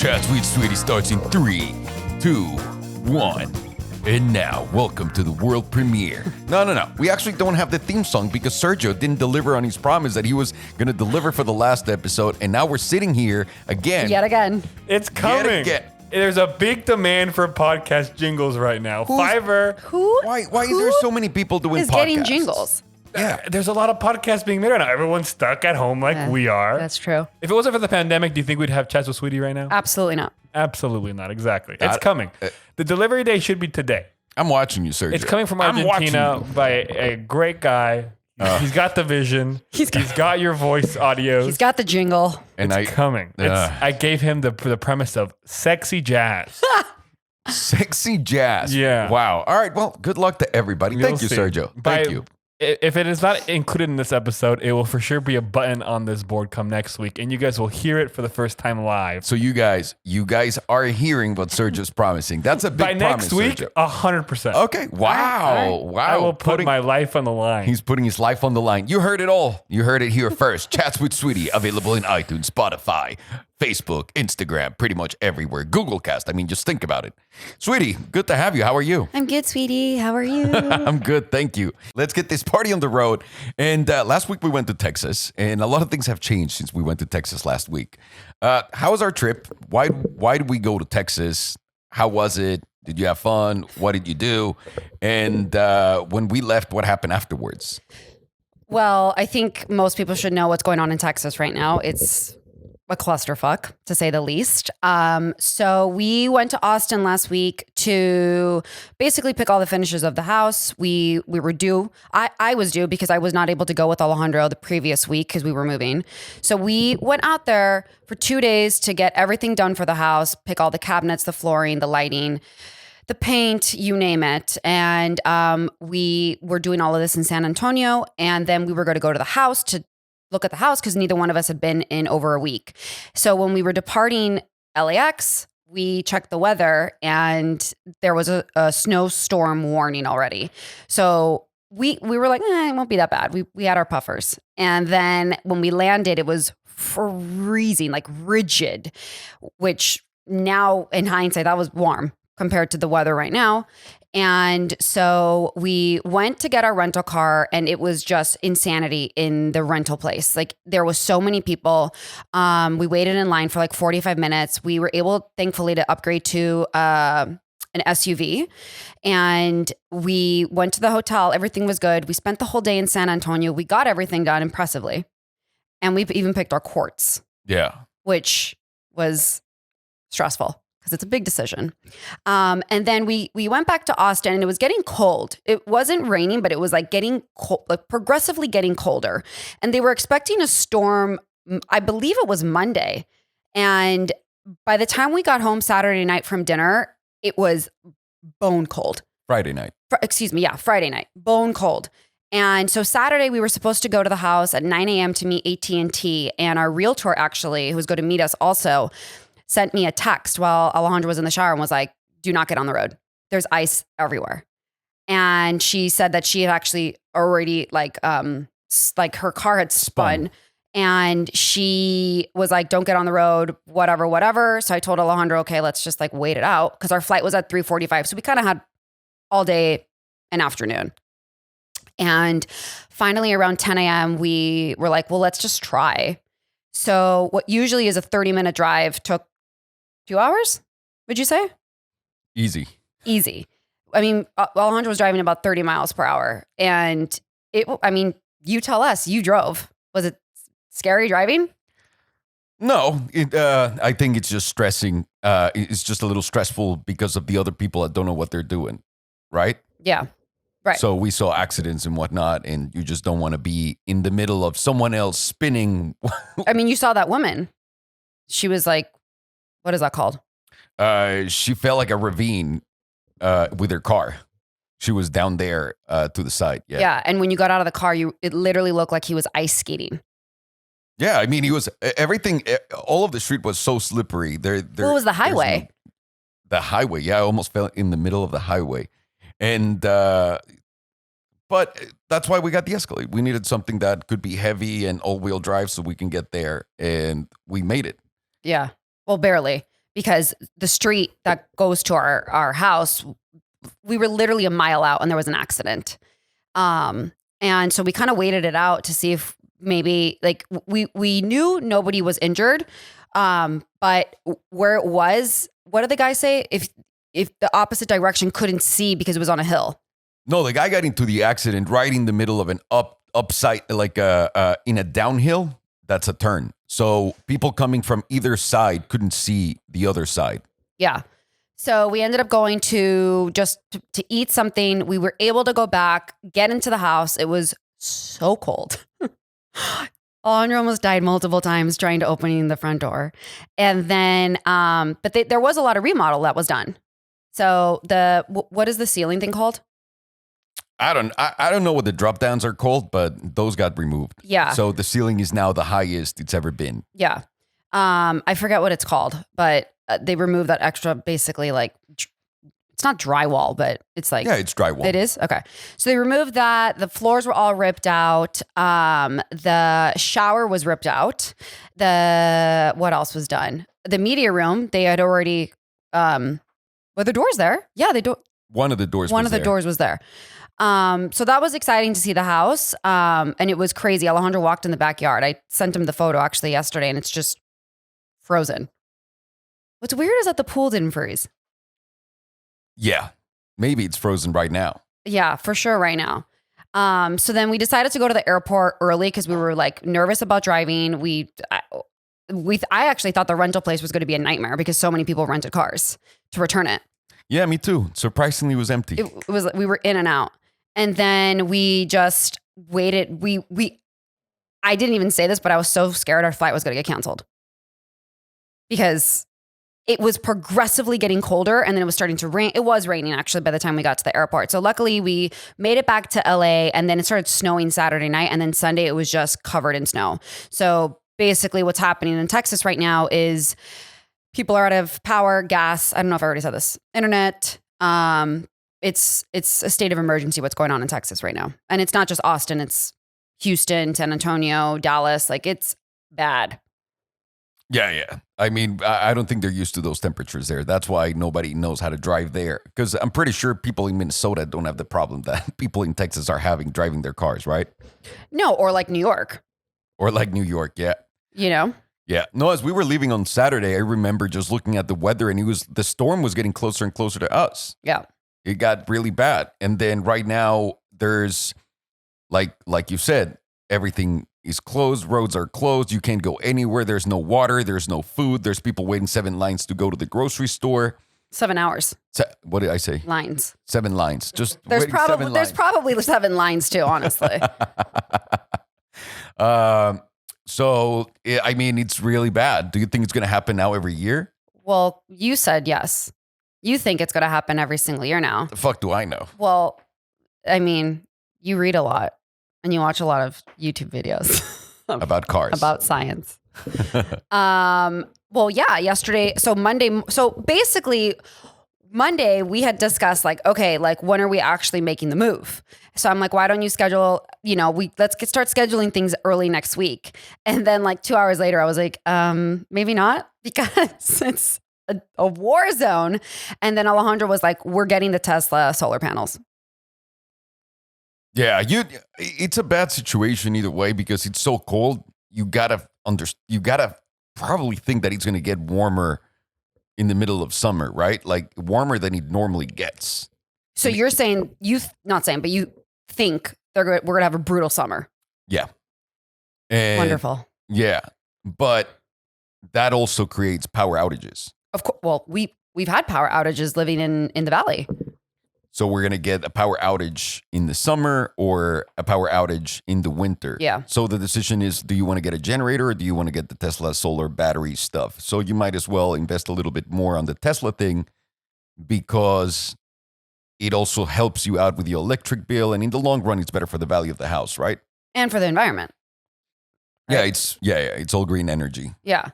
Chat Sweet Sweetie starts in 3, 2, 1. And now, welcome to the world premiere. No. We actually don't have the theme song because Sergio didn't deliver on his promise that he was going to deliver for the last episode. And now we're sitting here again. Yet again. It's coming. Again. There's a big demand for podcast jingles right now. Fiverr. Why is there so many people doing is podcasts? getting jingles? Yeah. There's a lot of podcasts being made right now. Everyone's stuck at home like we are. That's true. If it wasn't for the pandemic, do you think we'd have Chats with Sweetie right now? Absolutely not. Absolutely not. Exactly. It's coming. The delivery day should be today. I'm watching you, Sergio. It's coming from I'm Argentina watching you. by a great guy. He's got the vision. He's got your voice audio. He's got the jingle. And It's coming. I gave him the premise of sexy jazz. Sexy jazz. Yeah. Wow. All right. Well, good luck to everybody. You'll Thank you, see. Sergio. Thank you. If it is not included in this episode, it will for sure be a button on this board come next week, and you guys will hear it for the first time live. So you guys are hearing what Sergio's promising. That's a big By promise, next week, Sergio. 100%. Okay. Wow. Wow. I will put my life on the line. He's putting his life on the line. You heard it all. You heard it here first. Chats with Sweetie, available in iTunes, Spotify, Facebook, Instagram, pretty much everywhere. Google Cast. I mean, just think about it. Sweetie, good to have you. How are you? I'm good, sweetie. How are you? I'm good, thank you. Let's get this party on the road. And last week we went to Texas, and a lot of things have changed since we went to Texas last week. How was our trip? Why did we go to Texas? How was it? Did you have fun? What did you do? And when we left, what happened afterwards? Well, I think most people should know what's going on in Texas right now. It's a clusterfuck, to say the least. So we went to Austin last week to basically pick all the finishes of the house. We were due. I was due because I was not able to go with Alejandro the previous week because we were moving. So we went out there for 2 days to get everything done for the house, pick all the cabinets, the flooring, the lighting, the paint, you name it. And we were doing all of this in San Antonio. And then we were going to go to the house to look at the house because neither one of us had been in over a week. So when we were departing LAX, we checked the weather and there was a snowstorm warning already. So we were like, it won't be that bad. We had our puffers. And then when we landed, it was freezing, like rigid, which now in hindsight, that was warm compared to the weather right now. And so we went to get our rental car and it was just insanity in the rental place. Like there was so many people. We waited in line for like 45 minutes. We were able, thankfully, to upgrade to an SUV and we went to the hotel. Everything was good. We spent the whole day in San Antonio. We got everything done impressively. And we even picked our courts. Yeah. Which was stressful. Because it's a big decision. And then we went back to Austin and it was getting cold. It wasn't raining, but it was like getting cold, like progressively getting colder. And they were expecting a storm, I believe it was Monday. And by the time we got home Saturday night from dinner, it was bone cold. Friday night. Friday night, bone cold. And so Saturday we were supposed to go to the house at 9 a.m. to meet AT&T. And our realtor actually, who was going to meet us also, sent me a text while Alejandro was in the shower and was like, do not get on the road. There's ice everywhere. And she said that she had actually already like her car had spun. And she was like, don't get on the road, whatever. So I told Alejandro, okay, let's just like wait it out. Cause our flight was at 3:45. So we kind of had all day and afternoon. And finally around 10 a.m. we were like, well, let's just try. So what usually is a 30-minute drive took 2 hours, would you say? Easy. I mean, Alejandro was driving about 30 miles per hour. And you tell us, you drove. Was it scary driving? No, I think it's just stressing. It's just a little stressful because of the other people that don't know what they're doing, right? Yeah, right. So we saw accidents and whatnot, and you just don't want to be in the middle of someone else spinning. I mean, you saw that woman. She was like, what is that called? She fell like a ravine with her car. She was down there to the side. Yeah. Yeah. And when you got out of the car, it literally looked like he was ice skating. Yeah. I mean, he was everything. All of the street was so slippery. What was the highway? The highway. Yeah. I almost fell in the middle of the highway. And, but that's why we got the Escalade. We needed something that could be heavy and all-wheel drive so we can get there. And we made it. Yeah. Well, barely. because the street that goes to our house, we were literally a mile out and there was an accident. And so we kind of waited it out to see if maybe like we knew nobody was injured. But where it was, what did the guy say? If the opposite direction couldn't see because it was on a hill. No, the guy got into the accident right in the middle of an upside, like in a downhill. That's a turn. So people coming from either side couldn't see the other side. Yeah. So we ended up going to just to eat something. We were able to go back, get into the house. It was so cold. Alejandro almost died multiple times trying to open the front door. And then, but there was a lot of remodel that was done. So what is the ceiling thing called? I don't know what the drop downs are called, but those got removed. Yeah. So the ceiling is now the highest it's ever been. Yeah. I forget what it's called, but they removed that extra, basically like, it's not drywall, but it's like. Yeah, it's drywall. It is? Okay. So they removed that. The floors were all ripped out. The shower was ripped out. What else was done? The media room, they had already, were the doors there? Yeah, One of the doors was there. So that was exciting to see the house. And it was crazy. Alejandro walked in the backyard. I sent him the photo actually yesterday and it's just frozen. What's weird is that the pool didn't freeze. Yeah. Maybe it's frozen right now. Yeah, for sure right now. So then we decided to go to the airport early because we were like nervous about driving. I actually thought the rental place was going to be a nightmare because so many people rented cars to return it. Yeah, me too. Surprisingly, it was empty. It was, we were in and out. And then we just waited. I didn't even say this, but I was so scared our flight was going to get canceled because it was progressively getting colder and then it was starting to rain. It was raining actually by the time we got to the airport. So luckily we made it back to LA and then it started snowing Saturday night. And then Sunday it was just covered in snow. So basically what's happening in Texas right now is people are out of power, gas. I don't know if I already said this. Internet. It's a state of emergency what's going on in Texas right now. And it's not just Austin. It's Houston, San Antonio, Dallas. Like it's bad. Yeah. I mean, I don't think they're used to those temperatures there. That's why nobody knows how to drive there. Because I'm pretty sure people in Minnesota don't have the problem that people in Texas are having driving their cars, right? No, or like New York. Or like New York, yeah. You know? Yeah. No, as we were leaving on Saturday, I remember just looking at the weather and the storm was getting closer and closer to us. Yeah. It got really bad. And then right now there's like you said, everything is closed. Roads are closed. You can't go anywhere. There's no water. There's no food. There's people waiting 7 lines to go to the grocery store. 7 hours. What did I say? Lines. 7 lines. Just there's probably 7 lines too, honestly. So, I mean, it's really bad. Do you think it's going to happen now every year? Well, you said yes. You think it's going to happen every single year now. The fuck do I know? Well, I mean, you read a lot and you watch a lot of YouTube videos about cars, about science. Well, yeah, yesterday. So basically Monday we had discussed like, okay, like when are we actually making the move? So I'm like, why don't you schedule, let's start scheduling things early next week. And then like 2 hours later, I was like, maybe not because it's a war zone. And then Alejandro was like, we're getting the Tesla solar panels. Yeah, it's a bad situation either way because it's so cold. You gotta probably think that it's gonna get warmer in the middle of summer, right? Like warmer than it normally gets. So you're saying not saying, but you think we're gonna have a brutal summer. Yeah. And wonderful. Yeah, but that also creates power outages. Of course. Well, we've had power outages living in the valley. So we're going to get a power outage in the summer or a power outage in the winter. Yeah. So the decision is, do you want to get a generator or do you want to get the Tesla solar battery stuff? So you might as well invest a little bit more on the Tesla thing because it also helps you out with your electric bill. And in the long run, it's better for the value of the house, right? And for the environment. Right? Yeah, it's all green energy. Yeah.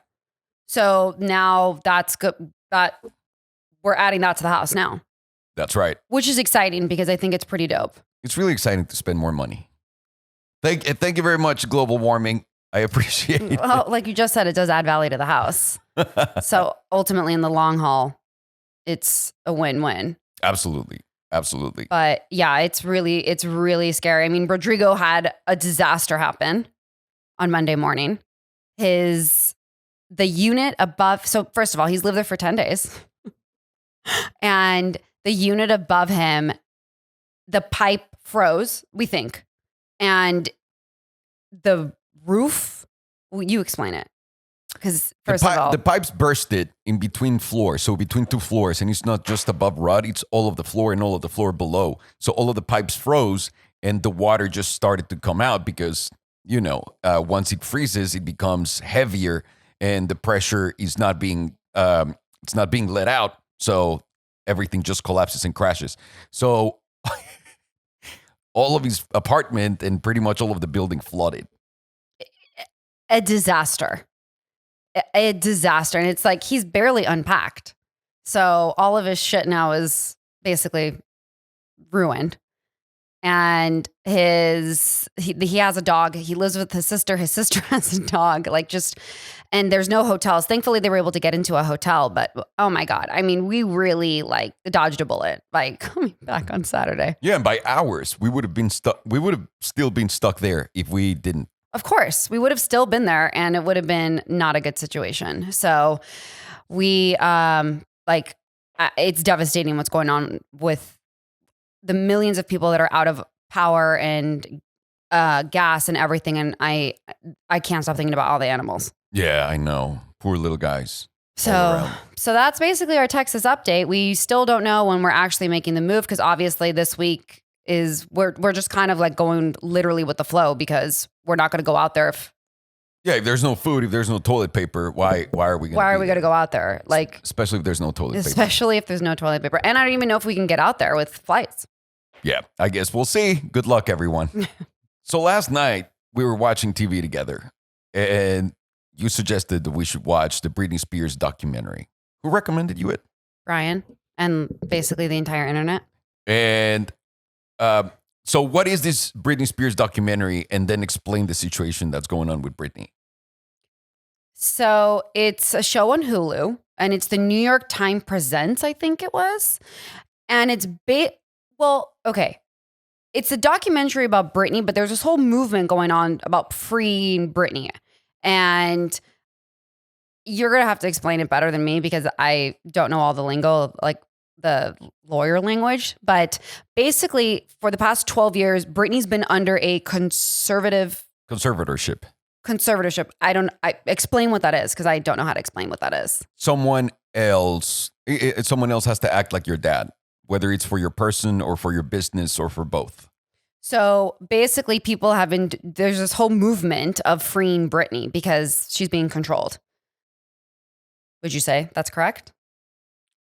So now that's good. That we're adding that to the house now. That's right. Which is exciting because I think it's pretty dope. It's really exciting to spend more money. Thank you very much, global warming. I appreciate it. Well, like you just said, it does add value to the house. So ultimately, in the long haul, it's a win-win. Absolutely. Absolutely. But yeah, it's really scary. I mean, Rodrigo had a disaster happen on Monday morning. The unit above, so first of all, he's lived there for 10 days. And the unit above him, the pipe froze, we think. And the roof, well, you explain it. Because first of all, the pipes bursted in between floors, so between two floors, and it's not just above rod; it's all of the floor and all of the floor below. So all of the pipes froze, and the water just started to come out because once it freezes, it becomes heavier, and the pressure is not being it's not being let out, so everything just collapses and crashes. So all of his apartment and pretty much all of the building flooded. a disaster. A disaster. And it's like he's barely unpacked. So all of his shit now is basically ruined. And he has a dog. He lives with his sister. His sister has a dog. And there's no hotels. Thankfully, they were able to get into a hotel. But oh my God. I mean, we really dodged a bullet coming back on Saturday. Yeah, and by hours, we would have been stuck. We would have still been stuck there if we didn't. Of course, we would have still been there, and it would have been not a good situation. So we, it's devastating what's going on with the millions of people that are out of power and gas and everything. And I can't stop thinking about all the animals. Yeah, I know. Poor little guys. So that's basically our Texas update. We still don't know when we're actually making the move because obviously this week we're just kind of going literally with the flow because we're not going to go out there if there's no food, if there's no toilet paper, why are we going to go out there? Especially if there's no toilet paper. Especially if there's no toilet paper. And I don't even know if we can get out there with flights. Yeah, I guess we'll see. Good luck, everyone. So last night we were watching TV together and you suggested that we should watch the Britney Spears documentary. Who recommended you it? Brian and basically the entire internet. And so what is this Britney Spears documentary? And then explain the situation that's going on with Britney. So it's a show on Hulu and it's the New York Times Presents, I think it was. And it's okay. It's a documentary about Britney, but there's this whole movement going on about freeing Britney. And you're going to have to explain it better than me because I don't know all the lingo, the lawyer language. But basically, for the past 12 years, Britney's been under a conservatorship. I explain what that is because I don't know how to explain what that is. Someone else has to act like your dad, whether it's for your person or for your business or for both. So basically, there's this whole movement of freeing Britney because she's being controlled. Would you say that's correct?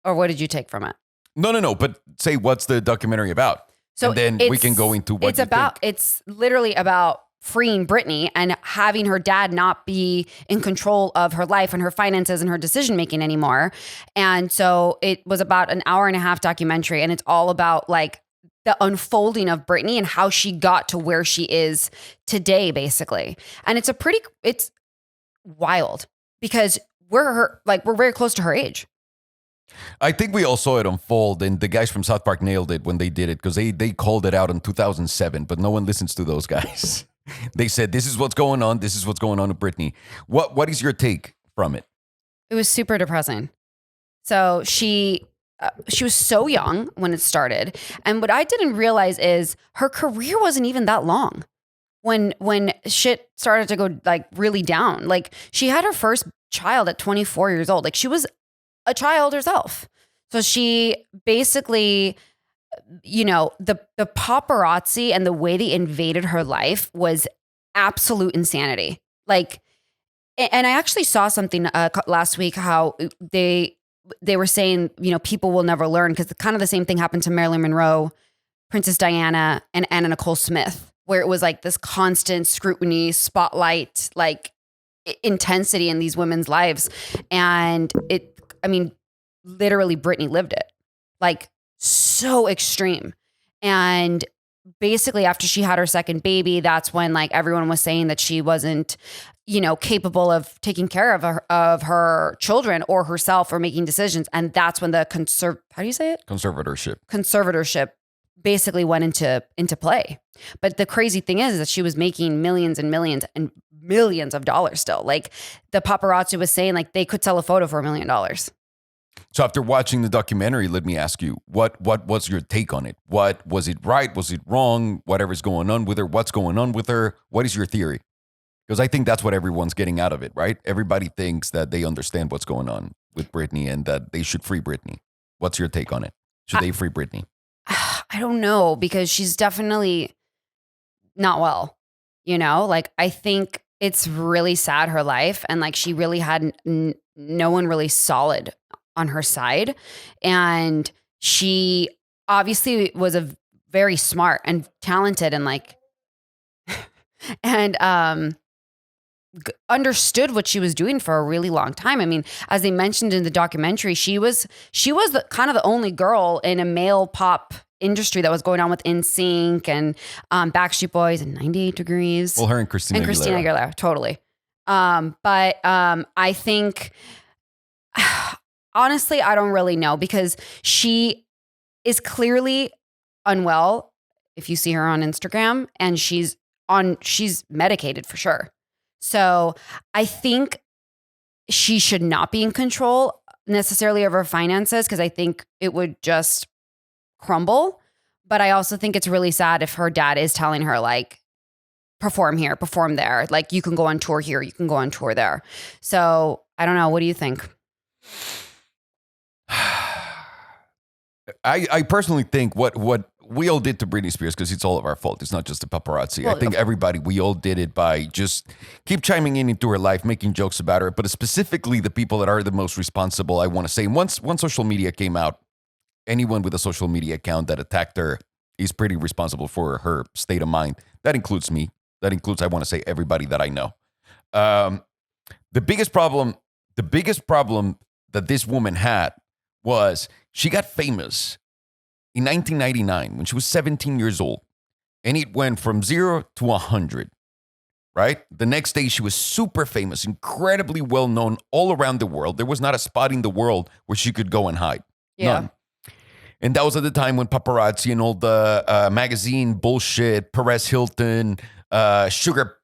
Or what did you take from it? No. But say, what's the documentary about? So and then we can go into what it's literally about freeing Britney and having her dad not be in control of her life and her finances and her decision making anymore. And so it was about an hour and a half documentary, and it's all about the unfolding of Britney and how she got to where she is today, basically. And it's wild because we're very close to her age. I think we all saw it unfold, and the guys from South Park nailed it when they did it because they called it out in 2007, but no one listens to those guys. They said, this is what's going on. This is what's going on with Britney. What is your take from it? It was super depressing. So she was so young when it started. And what I didn't realize is her career wasn't even that long when shit started to go really down. She had her first child at 24 years old. She was a child herself. So she basically, the paparazzi and the way they invaded her life was absolute insanity. And I actually saw something last week how they were saying, people will never learn because kind of the same thing happened to Marilyn Monroe, Princess Diana, and Anna Nicole Smith, where it was this constant scrutiny, spotlight, intensity in these women's lives. And literally Britney lived it, so extreme. And basically after she had her second baby, that's when everyone was saying that she wasn't, capable of taking care of her children or herself or making decisions. And that's when the how do you say it? Conservatorship basically went into play. But the crazy thing is that she was making millions and millions and millions of dollars still. Like the paparazzi was saying, like they could sell a photo for $1 million. So after watching the documentary, let me ask you, what was your take on it? What was it right? Was it wrong? Whatever's going on with her, what's going on with her? What is your theory? Because I think that's what everyone's getting out of it, right? Everybody thinks that they understand what's going on with Britney and that they should free Britney. What's your take on it? Should they free Britney? I don't know, because she's definitely not well, like I think it's really sad, her life. And like she really had no one really solid on her side. And she obviously was a very smart and talented and like, and understood what she was doing for a really long time. I mean, as they mentioned in the documentary, she was kind of the only girl in a male pop industry that was going on with NSYNC and Backstreet Boys and 98 Degrees. Well, her and Christina Aguilera, totally. But I think, honestly, I don't really know, because she is clearly unwell. If you see her on Instagram, and she's medicated for sure. So I think she should not be in control necessarily of her finances, because I think it would just crumble. But I also think it's really sad if her dad is telling her, like, perform here, perform there. Like, you can go on tour here, you can go on tour there. So I don't know. What do you think? I personally think what we all did to Britney Spears, because it's all of our fault. It's not just the paparazzi. Well, I think we all did it by just keep chiming into her life, making jokes about her. But specifically the people that are the most responsible, I want to say, once social media came out, anyone with a social media account that attacked her is pretty responsible for her state of mind. That includes me. That includes, I want to say, everybody that I know. The biggest problem that this woman had was she got famous in 1999 when she was 17 years old, and it went from 0 to 100, right? The next day, she was super famous, incredibly well-known all around the world. There was not a spot in the world where she could go and hide. Yeah. None. And that was at the time when paparazzi and all the magazine bullshit, Perez Hilton, Sugar,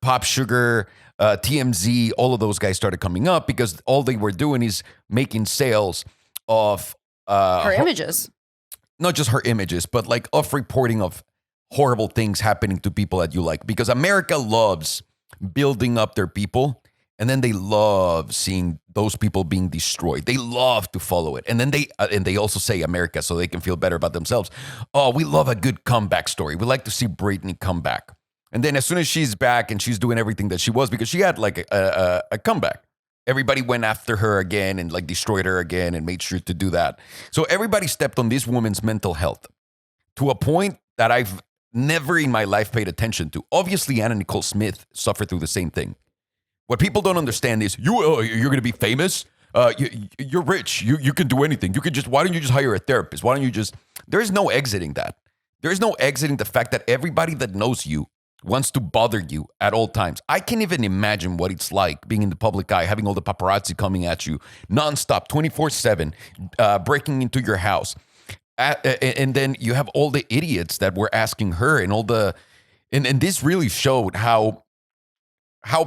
TMZ, all of those guys started coming up, because all they were doing is making sales of her images. Not just her images, but like of reporting of horrible things happening to people that you like. Because America loves building up their people, and then they love seeing those people being destroyed. They love to follow it. And then they also say America so they can feel better about themselves. Oh, we love a good comeback story. We like to see Britney come back. And then as soon as she's back and she's doing everything that she was, because she had like a comeback, everybody went after her again and like destroyed her again and made sure to do that. So everybody stepped on this woman's mental health to a point that I've never in my life paid attention to. Obviously, Anna Nicole Smith suffered through the same thing. What people don't understand is you're going to be famous. You're rich. You can do anything. Why don't you just hire a therapist? Why don't you just, there's no exiting that. There's no exiting the fact that everybody that knows you wants to bother you at all times. I can't even imagine what it's like being in the public eye, having all the paparazzi coming at you nonstop, 24/7, breaking into your house. And then you have all the idiots that were asking her and all the, and this really showed how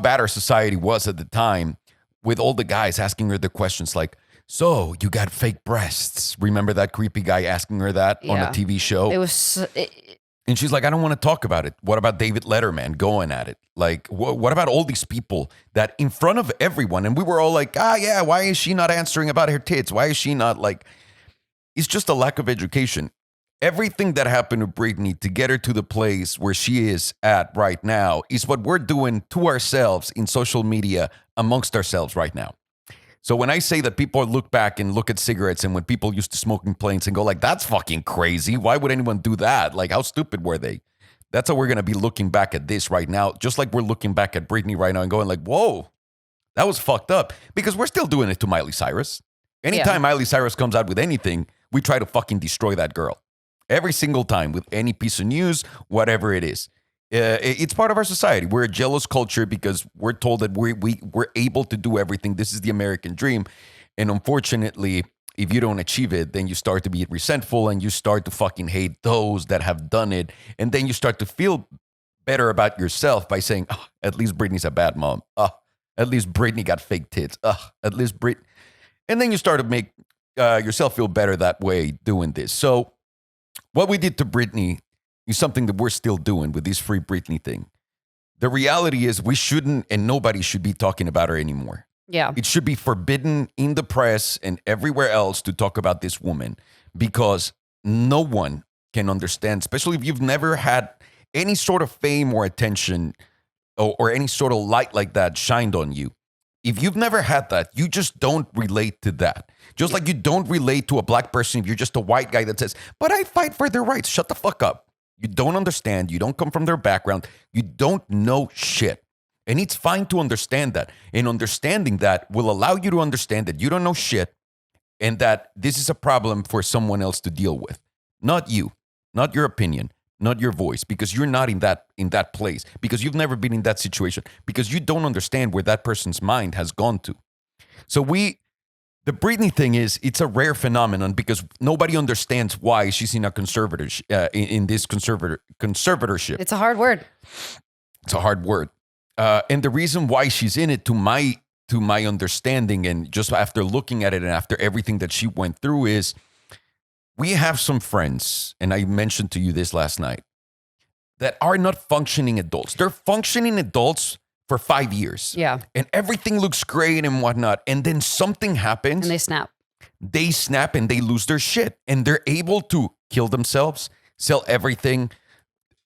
bad our society was at the time, with all the guys asking her the questions like, so you got fake breasts. Remember that creepy guy asking her that on a TV show? It was... And she's like, I don't want to talk about it. What about David Letterman going at it? Like, what about all these people that in front of everyone? And we were all like, yeah, why is she not answering about her tits? Why is she not like, it's just a lack of education. Everything that happened to Britney to get her to the place where she is at right now is what we're doing to ourselves in social media amongst ourselves right now. So when I say that people look back and look at cigarettes, and when people used to smoking planes and go like, that's fucking crazy. Why would anyone do that? Like, how stupid were they? That's how we're going to be looking back at this right now. Just like we're looking back at Britney right now and going like, whoa, that was fucked up. Because we're still doing it to Miley Cyrus. Anytime Miley Cyrus comes out with anything, we try to fucking destroy that girl. Every single time with any piece of news, whatever it is. It's part of our society. We're a jealous culture because we're told that we're able to do everything. This is the American dream. And unfortunately, if you don't achieve it, then you start to be resentful and you start to fucking hate those that have done it. And then you start to feel better about yourself by saying, oh, at least Britney's a bad mom. At least Britney got fake tits. At least Brit. And then you start to make yourself feel better that way doing this. So what we did to Britney is something that we're still doing with this Free Britney thing. The reality is we shouldn't and nobody should be talking about her anymore. Yeah. It should be forbidden in the press and everywhere else to talk about this woman because no one can understand, especially if you've never had any sort of fame or attention or any sort of light like that shined on you. If you've never had that, you just don't relate to that. Just like you don't relate to a black person if you're just a white guy that says, but I fight for their rights. Shut the fuck up. You don't understand. You don't come from their background. You don't know shit. And it's fine to understand that. And understanding that will allow you to understand that you don't know shit and that this is a problem for someone else to deal with. Not you, not your opinion, not your voice, because you're not in that place, because you've never been in that situation, because you don't understand where that person's mind has gone to. So the Britney thing it's a rare phenomenon because nobody understands why she's in a conservatorship, in this conservatorship. It's a hard word. It's a hard word. And the reason why she's in it, to my understanding, and just after looking at it and after everything that she went through, is we have some friends, and I mentioned to you this last night, that are not functioning adults. They're functioning adults for 5 years. Yeah. And everything looks great and whatnot. And then something happens. And they snap. They snap and they lose their shit. And they're able to kill themselves, sell everything.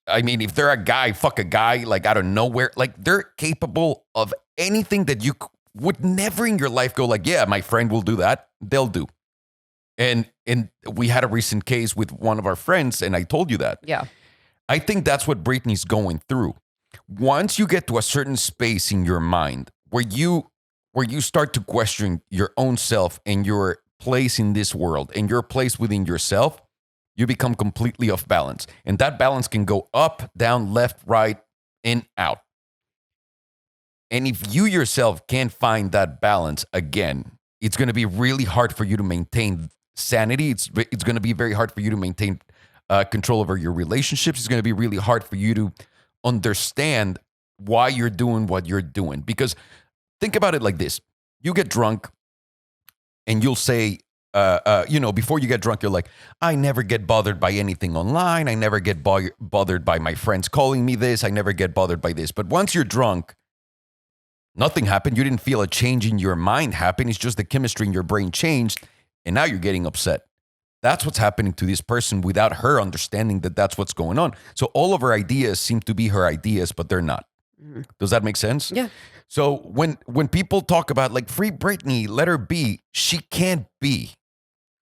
I mean, if they're a guy, fuck a guy, like out of nowhere. Like they're capable of anything that you would never in your life go like, yeah, my friend will do that. They'll do. And we had a recent case with one of our friends, and I told you that. Yeah. I think that's what Britney's going through. Once you get to a certain space in your mind where you start to question your own self and your place in this world and your place within yourself, you become completely off balance. And that balance can go up, down, left, right, in, out. And if you yourself can't find that balance again, it's going to be really hard for you to maintain sanity. It's going to be very hard for you to maintain control over your relationships. It's going to be really hard for you to understand why you're doing what you're doing. Because think about it like this. You get drunk and you'll say, before you get drunk, you're like, I never get bothered by anything online. I never get bothered by my friends calling me this. I never get bothered by this. But once you're drunk, nothing happened. You didn't feel a change in your mind happen. It's just the chemistry in your brain changed. And now you're getting upset. That's what's happening to this person without her understanding that that's what's going on. So all of her ideas seem to be her ideas, but they're not. Mm-hmm. Does that make sense? Yeah. So when people talk about like free Britney, let her be, she can't be.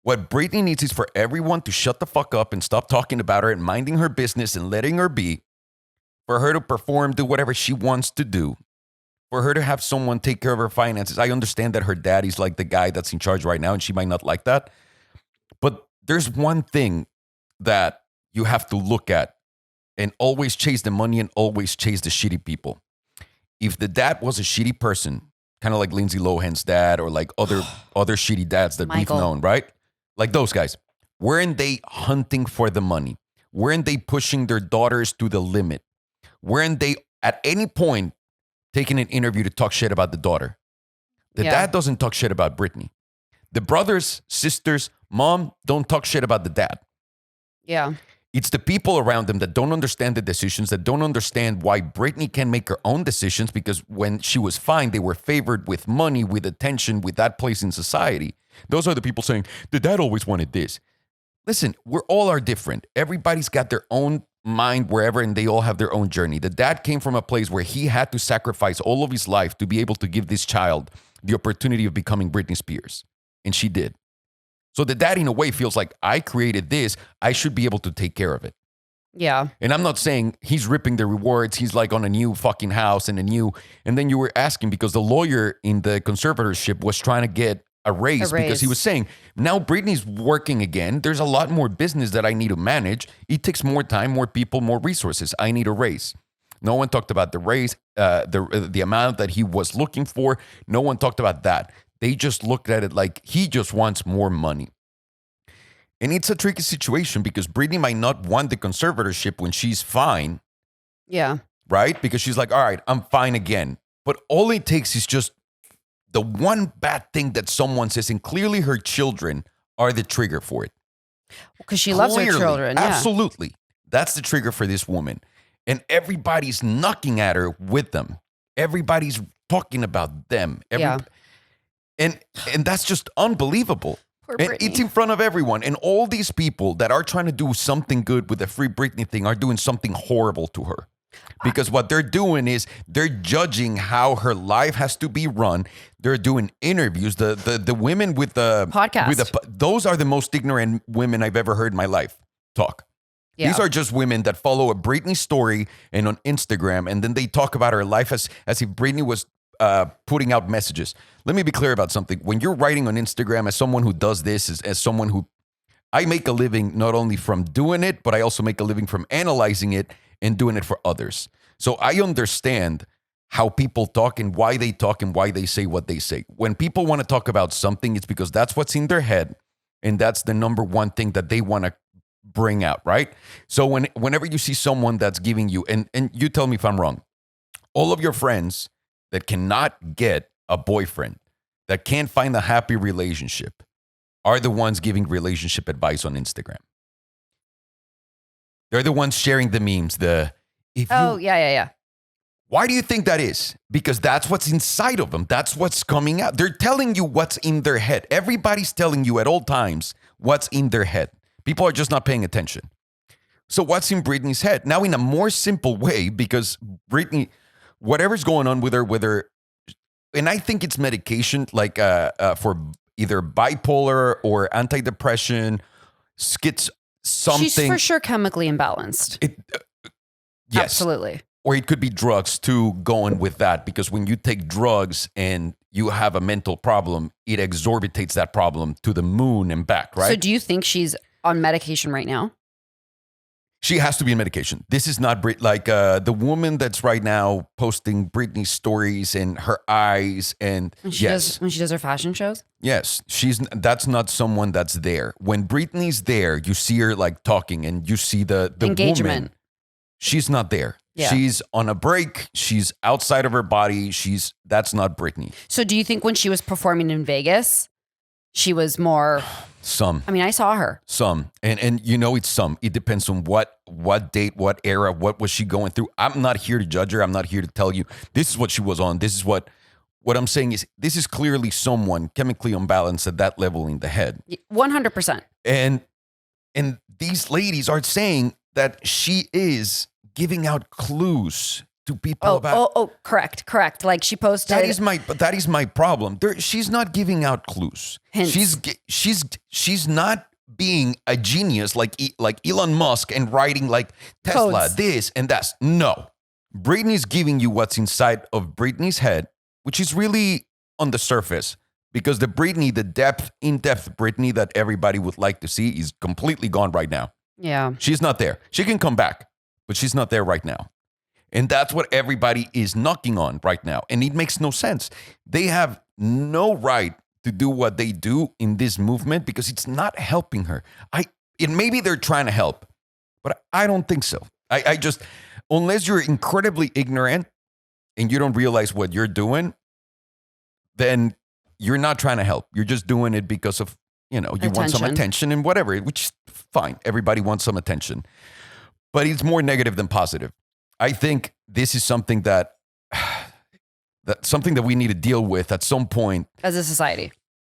What Britney needs is for everyone to shut the fuck up and stop talking about her and minding her business and letting her be, for her to perform, do whatever she wants to do, for her to have someone take care of her finances. I understand that her daddy's like the guy that's in charge right now and she might not like that. But there's one thing that you have to look at and always chase the money and always chase the shitty people. If the dad was a shitty person, kind of like Lindsay Lohan's dad or like other shitty dads that Michael. we've known, right? Like those guys, weren't they hunting for the money? Weren't they pushing their daughters to the limit? Weren't they at any point taking an interview to talk shit about the daughter? The dad doesn't talk shit about Britney. The brothers, sisters, mom don't talk shit about the dad. Yeah. It's the people around them that don't understand the decisions, that don't understand why Britney can make her own decisions, because when she was fine, they were favored with money, with attention, with that place in society. Those are the people saying, the dad always wanted this. Listen, we're all are different. Everybody's got their own mind wherever, and they all have their own journey. The dad came from a place where he had to sacrifice all of his life to be able to give this child the opportunity of becoming Britney Spears. And she did. So the dad, in a way, feels like, I created this. I should be able to take care of it. Yeah. And I'm not saying he's ripping the rewards. He's like on a new fucking house and then you were asking because the lawyer in the conservatorship was trying to get a raise because he raise. was saying, now Britney's working again. There's a lot more business that I need to manage. It takes more time, more people, more resources. I need a raise. No one talked about the raise, the amount that he was looking for. No one talked about that. They just looked at it like he just wants more money. And it's a tricky situation because Britney might not want the conservatorship when she's fine, Yeah. right? Because she's like, all right, I'm fine again. But all it takes is just the one bad thing that someone says, and clearly her children are the trigger for it. Because she loves her Clearly, children. Yeah. Absolutely. That's the trigger for this woman. And everybody's knocking at her with them. Everybody's talking about them. Yeah. And that's just unbelievable. Poor And Britney. it's in front of everyone. And all these people that are trying to do something good with the Free Britney thing are doing something horrible to her. Because what they're doing is they're judging how her life has to be run. They're doing interviews. The women with the Podcast. Those are the most ignorant women I've ever heard in my life talk. Yeah. These are just women that follow a Britney story and on Instagram, and then they talk about her life as if Britney was putting out messages. Let me be clear about something. When you're writing on Instagram, as someone who does this, as someone who I make a living not only from doing it, but I also make a living from analyzing it and doing it for others. So I understand how people talk and why they say what they say. When people want to talk about something, it's because that's what's in their head, and that's the number one thing that they want to bring out, right? So whenever you see someone that's giving you, and you tell me if I'm wrong, all of your friends that cannot get a boyfriend, that can't find a happy relationship, are the ones giving relationship advice on Instagram. They're the ones sharing the memes. Yeah. Why do you think that is? Because that's what's inside of them. That's what's coming out. They're telling you what's in their head. Everybody's telling you at all times what's in their head. People are just not paying attention. So what's in Britney's head? Now, in a more simple way, because Britney, whatever's going on with her, and I think it's medication, like for either bipolar or antidepressant, something. She's for sure chemically imbalanced. Yes. Absolutely. Or it could be drugs too, going with that, because when you take drugs and you have a mental problem, it exorbitates that problem to the moon and back, right? So do you think she's on medication right now? She has to be in medication. This is not the woman that's right now posting Britney stories and her eyes and When she does her fashion shows? Yes, that's not someone that's there. When Britney's there, you see her like talking and you see the Engagement. woman. She's not there. Yeah. She's on a break. She's outside of her body. That's not Britney. So do you think when she was performing in Vegas, she was more... Some. I mean, I saw her. Some. And you know it's some. It depends on what date, what era, what was she going through. I'm not here to judge her. I'm not here to tell you this is what she was on. This is what I'm saying is this is clearly someone chemically unbalanced at that level in the head. 100%. And these ladies are saying that she is giving out clues to people about. Correct. Like she posted. That is my problem. She's not giving out clues. Hints. She's not being a genius like Elon Musk and writing like Tesla, Codes. this and that. No, Britney's giving you what's inside of Britney's head, which is really on the surface. Because the Britney, in-depth Britney that everybody would like to see is completely gone right now. Yeah. She's not there. She can come back, but she's not there right now. And that's what everybody is knocking on right now. And it makes no sense. They have no right to do what they do in this movement because it's not helping her. Maybe they're trying to help, but I don't think so. I just, unless you're incredibly ignorant and you don't realize what you're doing, then you're not trying to help. You're just doing it because of, you want some attention and whatever, which is fine. Everybody wants some attention. But it's more negative than positive. I think this is something that we need to deal with at some point. As a society.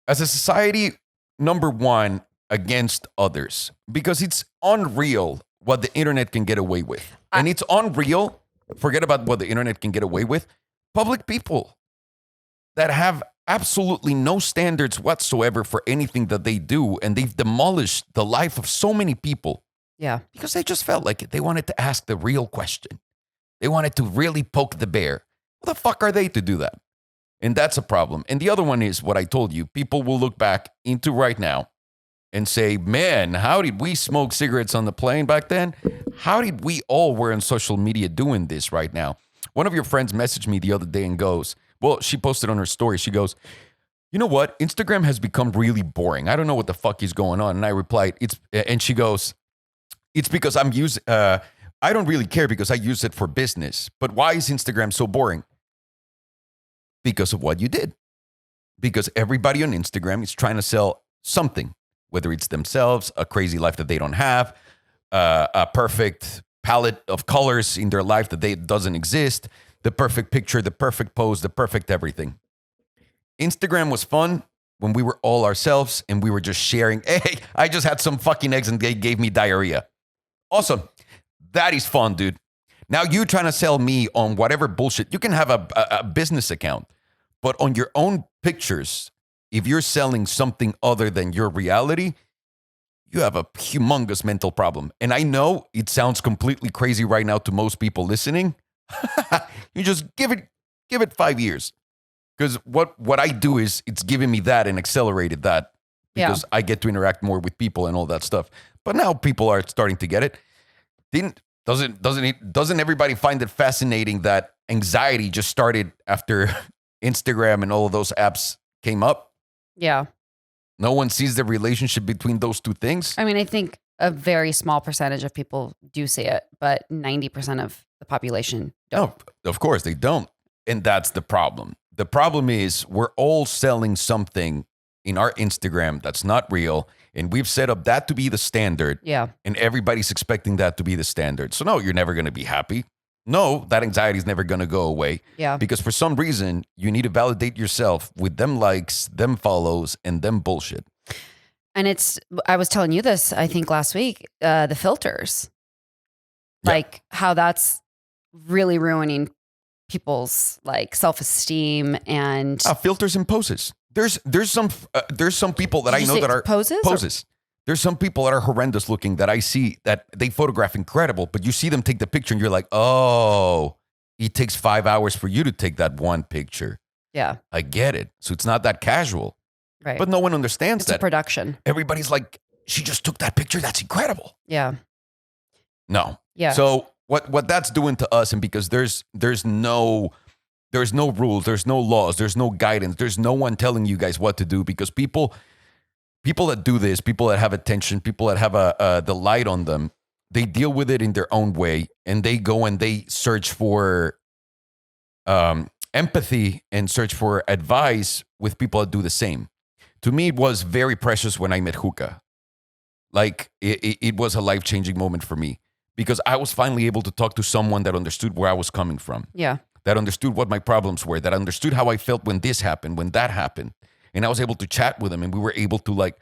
As a society, number one, against others. Because it's unreal what the internet can get away with. And it's unreal, forget about what the internet can get away with, public people that have absolutely no standards whatsoever for anything that they do. And they've demolished the life of so many people. Yeah. Because they just felt like it. They wanted to ask the real question. They wanted to really poke the bear. Who the fuck are they to do that? And that's a problem. And the other one is what I told you. People will look back into right now and say, man, how did we smoke cigarettes on the plane back then? How did we all were on social media doing this right now? One of your friends messaged me the other day and goes, well, she posted on her story. She goes, you know what? Instagram has become really boring. I don't know what the fuck is going on. And I replied, and she goes, it's because I don't really care because I use it for business. But why is Instagram so boring? Because of what you did. Because everybody on Instagram is trying to sell something, whether it's themselves, a crazy life that they don't have, a perfect palette of colors in their life that doesn't exist, the perfect picture, the perfect pose, the perfect everything. Instagram was fun when we were all ourselves and we were just sharing, hey, I just had some fucking eggs and they gave me diarrhea. Awesome. That is fun, dude. Now you trying to sell me on whatever bullshit. You can have a business account, but on your own pictures, if you're selling something other than your reality, you have a humongous mental problem. And I know it sounds completely crazy right now to most people listening. You just give it 5 years. Because what I do is it's giving me that and accelerated that because I get to interact more with people and all that stuff. But now people are starting to get it. Doesn't everybody find it fascinating that anxiety just started after Instagram and all of those apps came up? Yeah. No one sees the relationship between those two things. I mean, I think a very small percentage of people do see it, but 90% of the population don't. No, of course they don't. And that's the problem. The problem is we're all selling something in our Instagram that's not real. And we've set up that to be the standard. Yeah. And everybody's expecting that to be the standard. So no, you're never going to be happy. No, that anxiety is never going to go away. Yeah. Because for some reason, you need to validate yourself with them likes, them follows, and them bullshit. And I was telling you this, I think last week, the filters, like how that's really ruining people's like self-esteem and filters and poses. There's some people that I know that are poses. There's some people that are horrendous looking that I see that they photograph incredible, but you see them take the picture and you're like, oh, it takes 5 hours for you to take that one picture. Yeah. I get it. So it's not that casual. Right. But no one understands it's that. a production. Everybody's like, she just took that picture. That's incredible. Yeah. No. Yeah. So what that's doing to us, and because there's no rules, there's no laws, there's no guidance, there's no one telling you guys what to do, because people that do this, people that have attention, people that have the light on them, they deal with it in their own way, and they go and they search for empathy and search for advice with people that do the same. To me, it was very precious when I met Hookah. Like, it was a life-changing moment for me because I was finally able to talk to someone that understood where I was coming from. Yeah. That understood what my problems were, that understood how I felt when this happened, when that happened. And I was able to chat with him, and we were able to, like,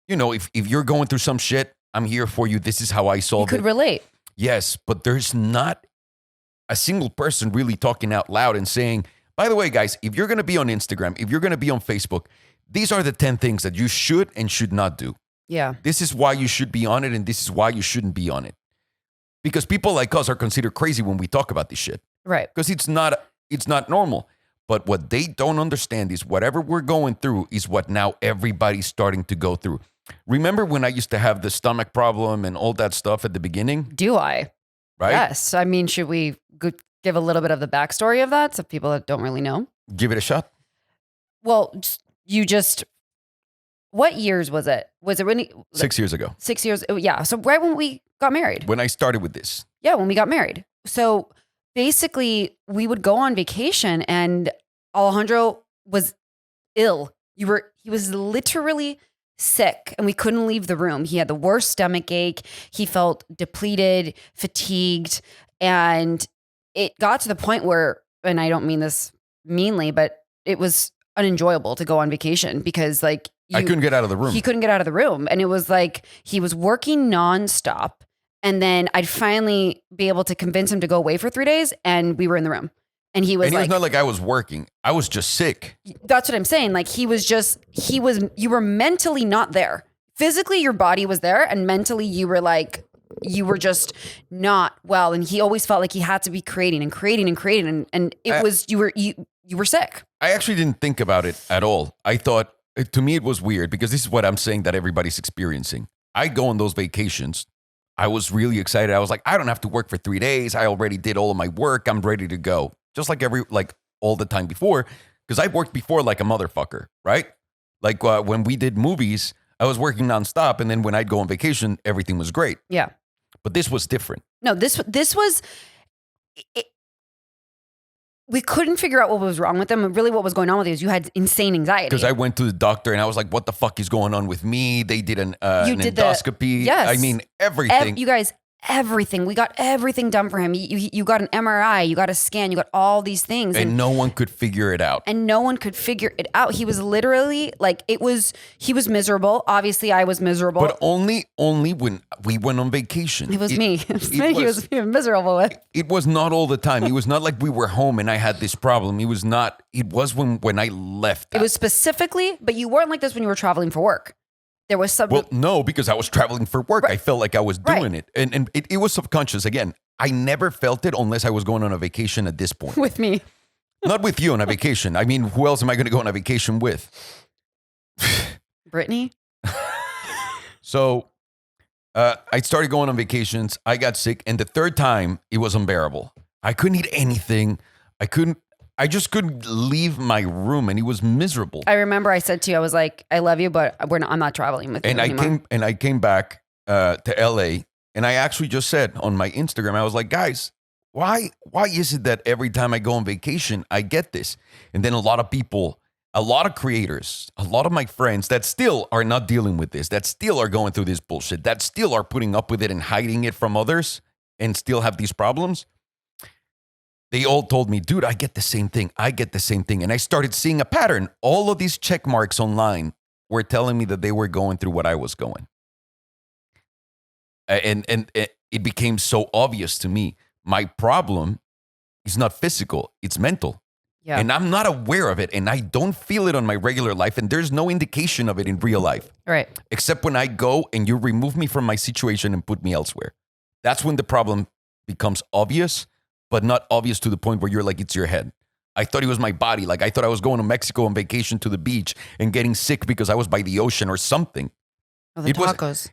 you know, if you're going through some shit, I'm here for you. This is how I solve it. You could relate. Yes, but there's not a single person really talking out loud and saying, by the way, guys, if you're going to be on Instagram, if you're going to be on Facebook, these are the 10 things that you should and should not do. Yeah. This is why you should be on it, and this is why you shouldn't be on it. Because people like us are considered crazy when we talk about this shit. Right. Because it's not normal. But what they don't understand is whatever we're going through is what now everybody's starting to go through. Remember when I used to have the stomach problem and all that stuff at the beginning? Do I? Right? Yes. I mean, should we give a little bit of the backstory of that so people that don't really know? Give it a shot. Well, what years was it? Was it really? 6 years ago. 6 years. Yeah. So right when we got married. When I started with this. Yeah, when we got married. So basically, we would go on vacation and Alejandro was ill. He was literally sick and we couldn't leave the room. He had the worst stomach ache. He felt depleted, fatigued. And it got to the point where, and I don't mean this meanly, but it was unenjoyable to go on vacation because like I couldn't get out of the room. He couldn't get out of the room. And it was like he was working nonstop. And then I'd finally be able to convince him to go away for 3 days and we were in the room. And he was not like I was working. I was just sick. That's what I'm saying. Like you were mentally not there. Physically, your body was there. And mentally you were just not well. And he always felt like he had to be creating. And it was, you you were sick. I actually didn't think about it at all. I thought, to me, it was weird because this is what I'm saying that everybody's experiencing. I go on those vacations. I was really excited. I was like, I don't have to work for 3 days. I already did all of my work. I'm ready to go. Just like all the time before, because I worked before like a motherfucker, right? Like when we did movies, I was working nonstop. And then when I'd go on vacation, everything was great. Yeah. But this was different. No, this was, we couldn't figure out what was wrong with them. And really what was going on with you is you had insane anxiety. Because I went to the doctor and I was like, what the fuck is going on with me? They did an endoscopy. Yes. I mean, everything. You guys, everything. We got everything done for him. You got an MRI, you got a scan, you got all these things. And no one could figure it out. And no one could figure it out. He was literally like, he was miserable. Obviously, I was miserable. But only when we went on vacation. It was me. It was me he was miserable with. It was not all the time. It was not like we were home and I had this problem. It was not. It was when I left. It was specifically, but you weren't like this when you were traveling for work. There was some. Well, no, because I was traveling for work. Right. I felt like I was doing it. And it was subconscious. Again, I never felt it unless I was going on a vacation at this point. With me. Not with you on a vacation. I mean, who else am I going to go on a vacation with? Britney? So I started going on vacations. I got sick. And the third time, it was unbearable. I couldn't eat anything. I just couldn't leave my room, and it was miserable. I remember I said to you, I was like, I love you, but I'm not traveling with you anymore. I came back to LA, and I actually just said on my Instagram, I was like, guys, why is it that every time I go on vacation, I get this? And then a lot of people, a lot of creators, a lot of my friends that still are not dealing with this, that still are going through this bullshit, that still are putting up with it and hiding it from others and still have these problems. They all told me, dude, I get the same thing. I get the same thing. And I started seeing a pattern. All of these check marks online were telling me that they were going through what I was going. And it became so obvious to me. My problem is not physical. It's mental. Yeah. And I'm not aware of it. And I don't feel it on my regular life. And there's no indication of it in real life. Right. Except when I go and you remove me from my situation and put me elsewhere. That's when the problem becomes obvious, but not obvious to the point where you're like, it's your head. I thought it was my body. Like I thought I was going to Mexico on vacation to the beach and getting sick because I was by the ocean or something. Oh, the tacos.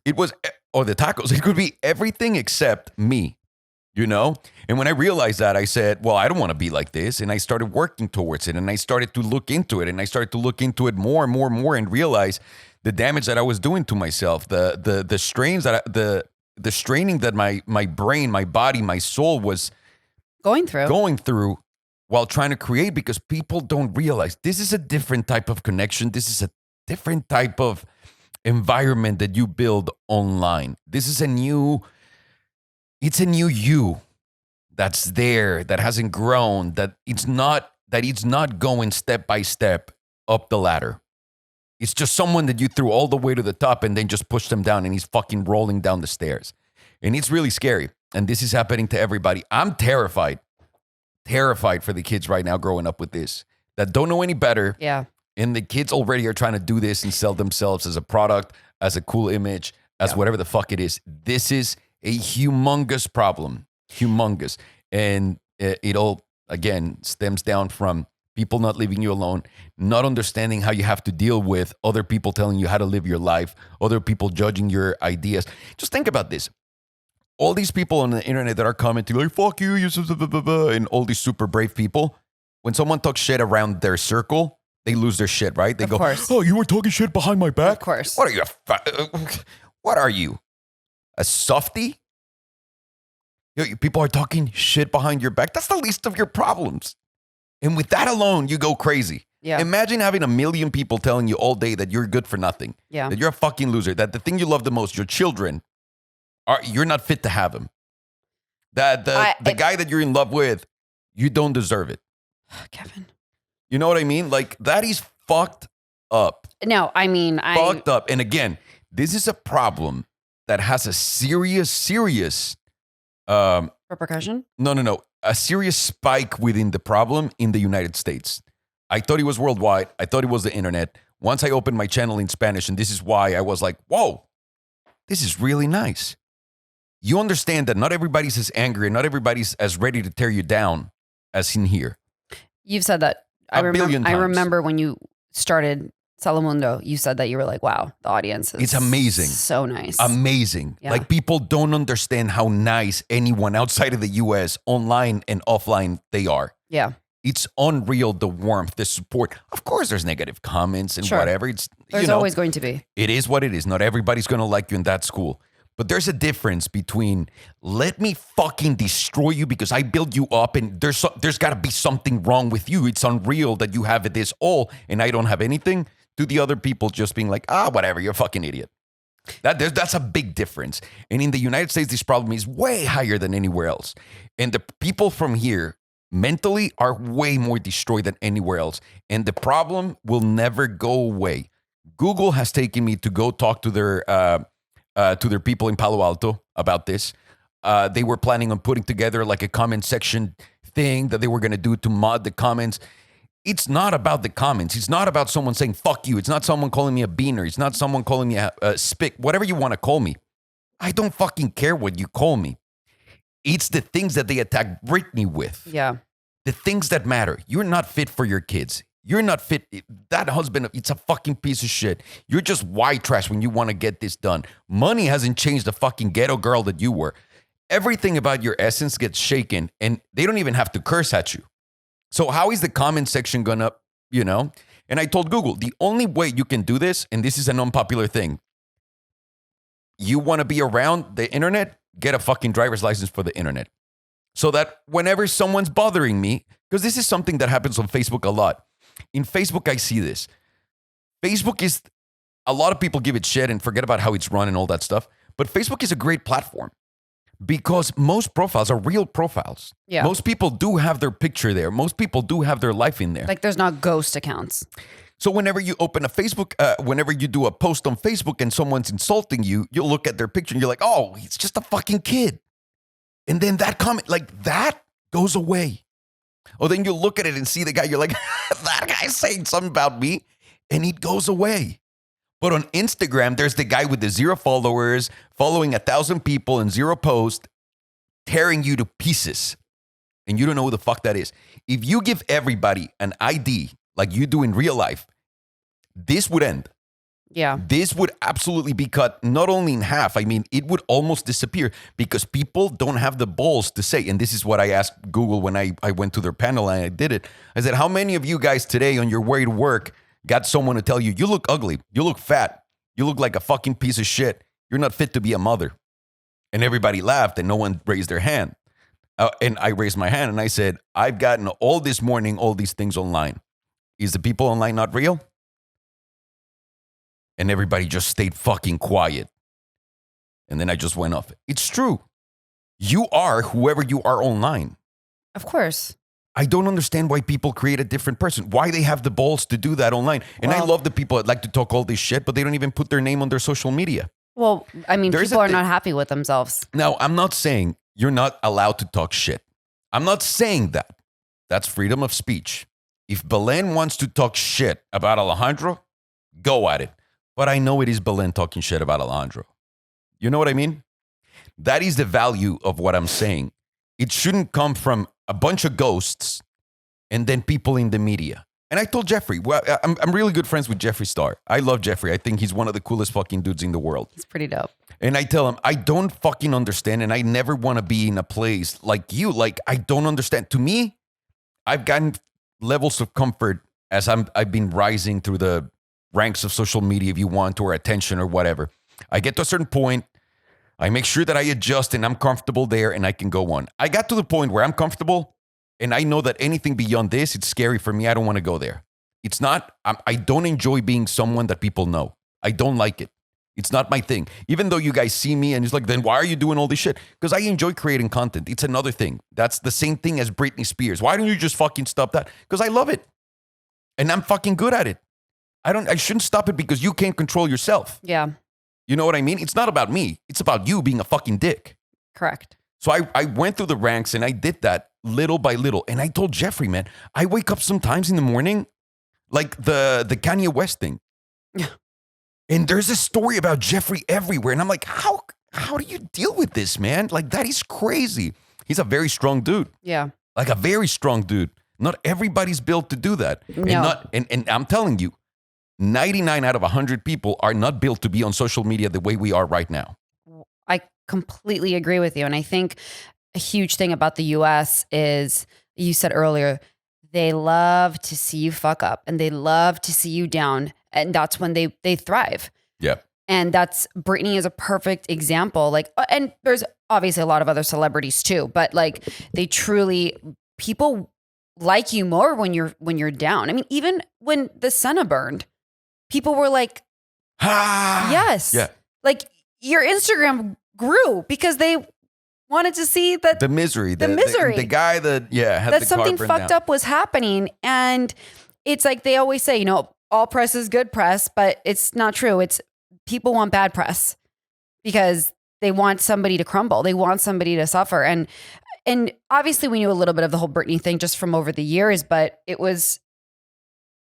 Or the tacos. It could be everything except me, you know? And when I realized that, I said, well, I don't want to be like this. And I started working towards it. And I started to look into it. And I started to look into it more and more and more and realize the damage that I was doing to myself, the strains that the straining that my brain, my body, my soul was going through while trying to create, because people don't realize this is a different type of connection. This is a different type of environment that you build online. This is a new you that's there, that hasn't grown, that it's not going step by step up the ladder. It's just someone that you threw all the way to the top and then just pushed them down, and he's fucking rolling down the stairs. And it's really scary. And this is happening to everybody. I'm terrified for the kids right now growing up with this, that don't know any better. Yeah. And the kids already are trying to do this and sell themselves as a product, as a cool image, as whatever the fuck it is. This is a humongous problem. Humongous. And it all, again, stems down from people not leaving you alone, not understanding how you have to deal with other people telling you how to live your life, other people judging your ideas. Just think about this. All these people on the internet that are commenting like, fuck you, and all these super brave people, when someone talks shit around their circle, they lose their shit, right? They go, oh, you were talking shit behind my back? Of course. What are you? A softie? People are talking shit behind your back. That's the least of your problems. And with that alone, you go crazy. Yeah. Imagine having 1 million people telling you all day that you're good for nothing. Yeah. That you're a fucking loser. That the thing you love the most, your children, you're not fit to have him. That the guy that you're in love with, you don't deserve it. Kevin. You know what I mean? Like, that is fucked up. No, I mean, fucked up. And again, this is a problem that has a serious repercussion? No. A serious spike within the problem in the United States. I thought it was worldwide. I thought it was the internet. Once I opened my channel in Spanish, and this is why I was like, whoa, this is really nice. You understand that not everybody's as angry and not everybody's as ready to tear you down as in here. You've said that A billion I times. remember when you started Salamundo, you said that you were like, wow, the audience is It's amazing. so nice. Amazing. Yeah. Like people don't understand how nice anyone outside of the US, online and offline, they are. Yeah. It's unreal, the warmth, the support. Of course, there's negative comments and Sure. whatever. It's There's always going to be. It is what it is. Not everybody's going to like you in that school. But there's a difference between let me fucking destroy you because I build you up and there's got to be something wrong with you. It's unreal that you have this all and I don't have anything, to the other people just being like, whatever, you're a fucking idiot. That's a big difference. And in the United States, this problem is way higher than anywhere else. And the people from here mentally are way more destroyed than anywhere else. And the problem will never go away. Google has taken me to go talk to their people in Palo Alto about this. They were planning on putting together like a comment section thing that they were going to do to mod the comments. It's not about the comments. It's not about someone saying, fuck you. It's not someone calling me a beaner. It's not someone calling me a spick, whatever you want to call me. I don't fucking care what you call me. It's the things that they attack Britney with. Yeah. The things that matter. You're not fit for your kids. You're not fit. That husband, it's a fucking piece of shit. You're just white trash when you want to get this done. Money hasn't changed the fucking ghetto girl that you were. Everything about your essence gets shaken and they don't even have to curse at you. So how is the comment section gonna, And I told Google, the only way you can do this, and this is an unpopular thing, you want to be around the internet, get a fucking driver's license for the internet. So that whenever someone's bothering me, because this is something that happens on Facebook a lot. In Facebook, I see this. Facebook is, a lot of people give it shit and forget about how it's run and all that stuff. But Facebook is a great platform because most profiles are real profiles. Yeah. Most people do have their picture there. Most people do have their life in there. Like there's not ghost accounts. So whenever you open a Facebook, whenever you do a post on Facebook and someone's insulting you, you'll look at their picture and you're like, oh, he's just a fucking kid. And then that comment, like that goes away. Or then you look at it and see the guy, you're like, that guy's saying something about me, and it goes away. But on Instagram, there's the guy with the 0 followers, following 1,000 people and 0 posts, tearing you to pieces. And you don't know who the fuck that is. If you give everybody an ID like you do in real life, this would end. Yeah. This would absolutely be cut not only in half, I mean, it would almost disappear because people don't have the balls to say, and this is what I asked Google when I went to their panel and I did it. I said, how many of you guys today on your way to work got someone to tell you, you look ugly, you look fat, you look like a fucking piece of shit, you're not fit to be a mother? And everybody laughed and no one raised their hand. And I raised my hand and I said, I've gotten all this morning, all these things online. Is the people online not real? And everybody just stayed fucking quiet. And then I just went off. It's true. You are whoever you are online. Of course. I don't understand why people create a different person. Why they have the balls to do that online. And I love the people that like to talk all this shit, but they don't even put their name on their social media. Well, I mean, There's people a are thing- not happy with themselves. Now, I'm not saying you're not allowed to talk shit. I'm not saying that. That's freedom of speech. If Belen wants to talk shit about Alejandro, go at it. But I know it is Belen talking shit about Alejandro. You know what I mean? That is the value of what I'm saying. It shouldn't come from a bunch of ghosts and then people in the media. And I told Jeffrey, well, I'm really good friends with Jeffree Star. I love Jeffrey. I think he's one of the coolest fucking dudes in the world. It's pretty dope. And I tell him, I don't fucking understand and I never want to be in a place like you. Like, I don't understand. To me, I've gotten levels of comfort as I've been rising through the ranks of social media, if you want, or attention or whatever. I get to a certain point, I make sure that I adjust and I'm comfortable there and I can go on. I got to the point where I'm comfortable and I know that anything beyond this, it's scary for me. I don't want to go there. It's not, I don't enjoy being someone that people know. I don't like it. It's not my thing. Even though you guys see me and it's like, then why are you doing all this shit? Because I enjoy creating content. It's another thing. That's the same thing as Britney Spears. Why don't you just fucking stop that? Because I love it. And I'm fucking good at it. I shouldn't stop it because you can't control yourself. Yeah, You know what I mean? It's not about me. It's about you being a fucking dick. correct. So I went through the ranks and I did that little by little. And I told Jeffrey, man, I wake up sometimes in the morning, like the Kanye West thing. Yeah. And there's a story about Jeffrey everywhere. And I'm like, how do you deal with this, man? Like, that is crazy. He's a very strong dude. Yeah. Like a very strong dude. Not everybody's built to do that. No. And I'm telling you, 99 out of 100 people are not built to be on social media the way we are right now. I completely agree with you. And I think a huge thing about the US is, you said earlier, they love to see you fuck up and they love to see you down. And that's when they thrive. Yeah. And Britney is a perfect example. Like, and there's obviously a lot of other celebrities too, but like people like you more when you're down. I mean, even when the Senna burned, people were like, yes. Yeah. Like your Instagram grew because they wanted to see that The misery. The misery. The guy that, had that the something car burned fucked down. up was happening. And it's like they always say, all press is good press, but it's not true. It's people want bad press because they want somebody to crumble. They want somebody to suffer. And obviously we knew a little bit of the whole Britney thing just from over the years, but it was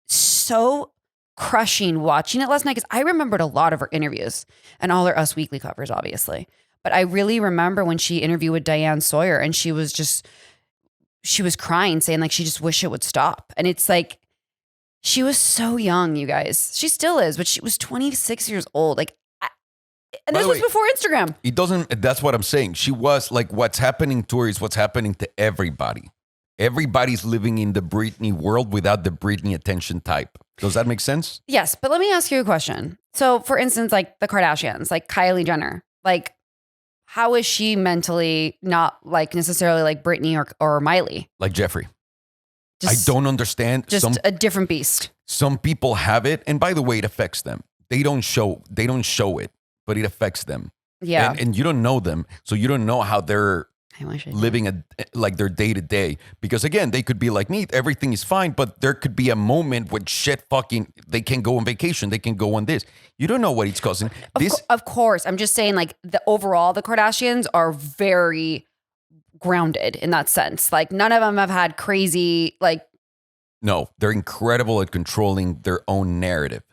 so crushing watching it last night because I remembered a lot of her interviews and all her Us Weekly covers, obviously. But I really remember when she interviewed with Diane Sawyer and she was crying, saying like she just wished it would stop. And it's like, she was so young, you guys. She still is, but she was 26 years old. Like, and By this the was way, before Instagram. It doesn't, that's what I'm saying. She was like, what's happening to her is what's happening to everybody. Everybody's living in the Britney world without the Britney attention type. Does that make sense? Yes, but let me ask you a question. So, for instance, like the Kardashians, like Kylie Jenner, like how is she mentally not like necessarily like Britney or Miley? Like Jeffrey. Just, I don't understand. Just a different beast. Some people have it, and by the way, it affects them. They don't show it, but it affects them. Yeah. And you don't know them, so you don't know how they're I wish I did. living like their day to day. Because again, they could be like me, everything is fine, but there could be a moment when they can go on vacation, they can go on this. You don't know what it's causing. Of course. I'm just saying like the Kardashians are very grounded in that sense. Like none of them have had crazy like. No, they're incredible at controlling their own narrative.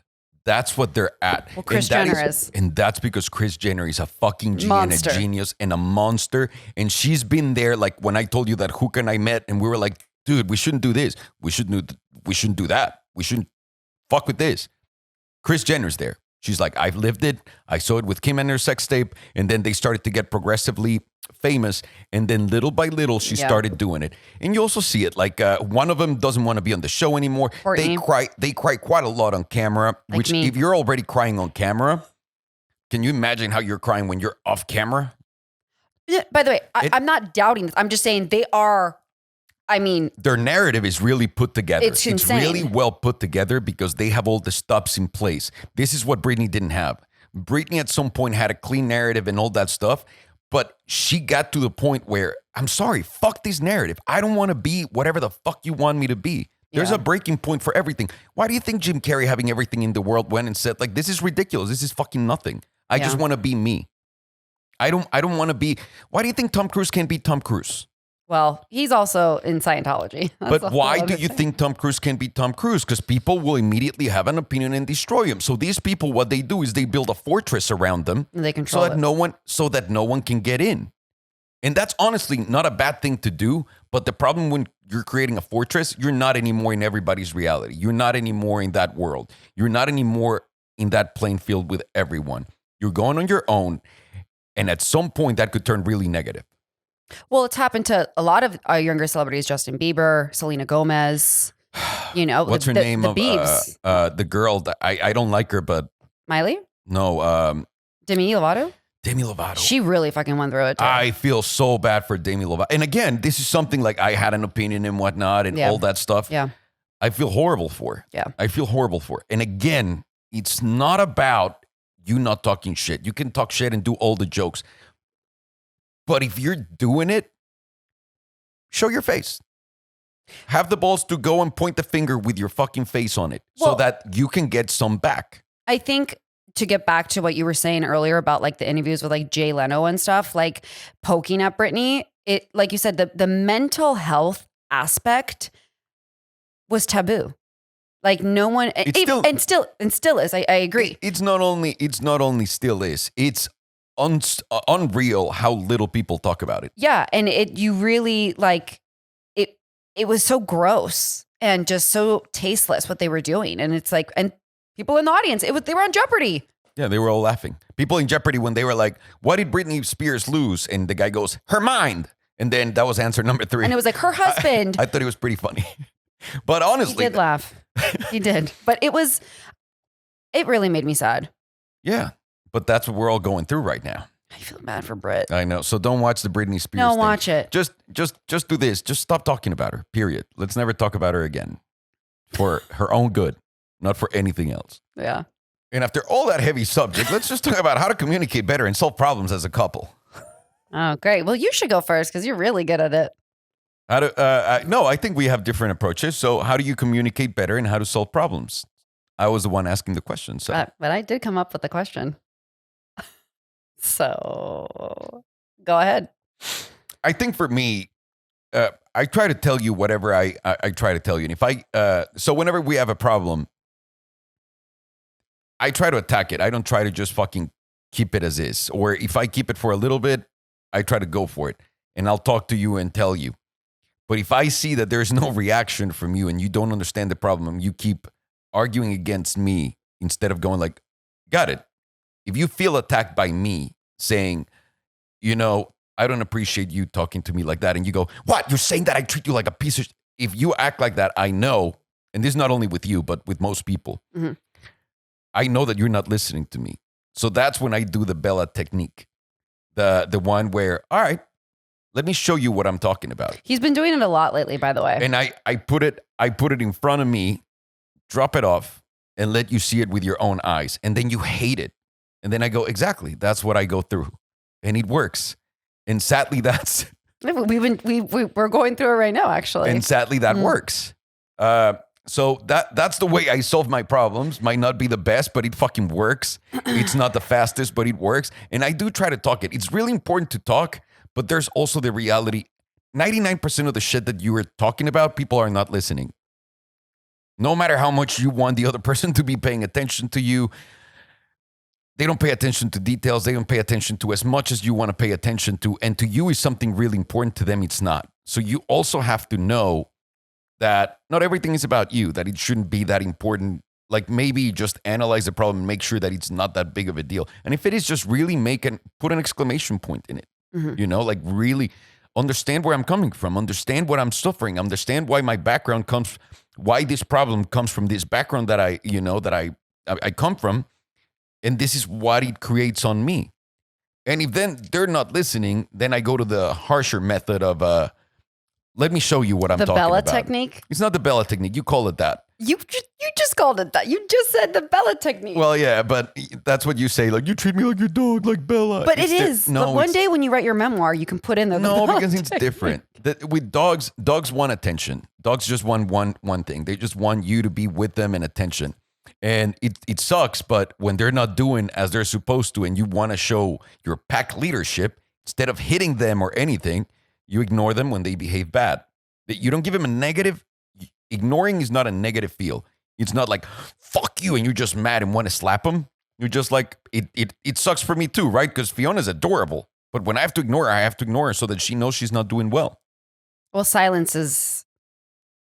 That's what they're at. Well, Kris Jenner is. And that's because Kris Jenner is a fucking G Monster. and a genius and a monster. And she's been there, like when I told you that Hook and I met and we were like, dude, we shouldn't do this. We shouldn't do that. We shouldn't fuck with this. Kris Jenner's there. She's like, I've lived it. I saw it with Kim and her sex tape. And then they started to get progressively famous. And then little by little, she started doing it. And you also see it. Like one of them doesn't want to be on the show anymore. Courtney. They cry quite a lot on camera, Like which me. if you're already crying on camera, can you imagine how you're crying when you're off camera? Yeah, by the way, I'm not doubting this. I'm just saying they are. I mean, their narrative is really put together. It's insane. Really well put together because they have all the stops in place. This is what Britney didn't have. Britney at some point had a clean narrative and all that stuff, but she got to the point where, I'm sorry, fuck this narrative. I don't want to be whatever the fuck you want me to be. There's a breaking point for everything. Why do you think Jim Carrey, having everything in the world, went and said, like, this is ridiculous. This is fucking nothing. I just want to be me. I don't want to be. Why do you think Tom Cruise can't be Tom Cruise? well, he's also in Scientology. That's But why do you think Tom Cruise can be Tom Cruise? Because people will immediately have an opinion and destroy him. So these people, what they do is they build a fortress around them, They control so that no one can get in. And that's honestly not a bad thing to do. But the problem when you're creating a fortress, you're not anymore in everybody's reality. You're not anymore in that world. You're not anymore in that playing field with everyone. You're going on your own. And at some point, that could turn really negative. Well, it's happened to a lot of our younger celebrities: Justin Bieber, Selena Gomez. You know, What's her name? The Biebs. The girl that I don't like her, but Miley, no, Demi Lovato. Demi Lovato. She really fucking went through it. Too. I feel so bad for Demi Lovato. And again, this is something like I had an opinion and whatnot and all that stuff. Yeah. I feel horrible for her. Yeah. I feel horrible for her. And again, it's not about you not talking shit. You can talk shit and do all the jokes. But if you're doing it, show your face. Have the balls to go and point the finger with your fucking face on it so that you can get some back. I think to get back to what you were saying earlier about like the interviews with like Jay Leno and stuff, like poking at Britney, it, like you said, the mental health aspect was taboo. Like no one, still is. I agree. It's not only still is. It's unreal how little people talk about it. Yeah, and you really like it. it was so gross and just so tasteless what they were doing. And it's like, and people in the audience, they were on Jeopardy. Yeah, they were all laughing. People in Jeopardy, when they were like, "What did Britney Spears lose?" And the guy goes, "Her mind." And then that was answer number 3. And it was like her husband. I thought it was pretty funny. But honestly, He did laugh. He did. But it really made me sad. yeah. But that's what we're all going through right now. I feel bad for Brit. I know. So don't watch the Britney Spears No, thing. watch it. Just do this. Just stop talking about her. Period. Let's never talk about her again. For her own good, not for anything else. Yeah. And after all that heavy subject, let's just talk about how to communicate better and solve problems as a couple. Oh, great. Well, you should go first because you're really good at it. How to? No, I think we have different approaches. So how do you communicate better and how to solve problems? I was the one asking the question. So But I did come up with the question. So go ahead. I think for me, I try to tell you whatever I try to tell you. And if so whenever we have a problem, I try to attack it. I don't try to just fucking keep it as is. Or if I keep it for a little bit, I try to go for it. And I'll talk to you and tell you. But if I see that there's no reaction from you and you don't understand the problem, you keep arguing against me instead of going like, got it. If you feel attacked by me saying, you know, I don't appreciate you talking to me like that. And you go, what? You're saying that I treat you like a piece of If you act like that, I know, and this is not only with you, but with most people, I know that you're not listening to me. So that's when I do the Bella technique. The one where, all right, let me show you what I'm talking about. He's been doing it a lot lately, by the way. And I put it in front of me, drop it off, and let you see it with your own eyes. And then you hate it. And then I go, exactly, that's what I go through. And it works. And sadly, we're going through it right now, actually. And sadly, that works. So that's the way I solve my problems. Might not be the best, but it fucking works. It's not the fastest, but it works. And I do try to talk it. It's really important to talk, but there's also the reality. 99% of the shit that you are talking about, people are not listening. No matter how much you want the other person to be paying attention to you, they don't pay attention to details. They don't pay attention to as much as you want to pay attention to. And to you is something really important. To them, it's not. So you also have to know that not everything is about you, that it shouldn't be that important. Like maybe just analyze the problem and make sure that it's not that big of a deal. And if it is, just really put an exclamation point in it. You know, like really understand where I'm coming from, understand what I'm suffering, understand why my background why this problem comes from this background that I come from. And this is what it creates on me. And if then they're not listening, then I go to the harsher method of, let me show you what I'm talking about. The Bella technique? It's not the Bella technique. You call it that. You just called it that. You just said the Bella technique. Well, yeah, but that's what you say. Like, you treat me like your dog, like Bella. But it is. No, but one day when you write your memoir, you can put in the No, Bella because it's technique. different. With dogs want attention. Dogs just want one thing. They just want you to be with them and attention. And it sucks, but when they're not doing as they're supposed to and you want to show your pack leadership, instead of hitting them or anything, you ignore them when they behave bad. You don't give them a negative. Ignoring is not a negative feel. It's not like, fuck you, and you're just mad and want to slap them. You're just like, it sucks for me too, right? Because Fiona's adorable. But when I have to ignore her, I have to ignore her so that she knows she's not doing well. Well, silence is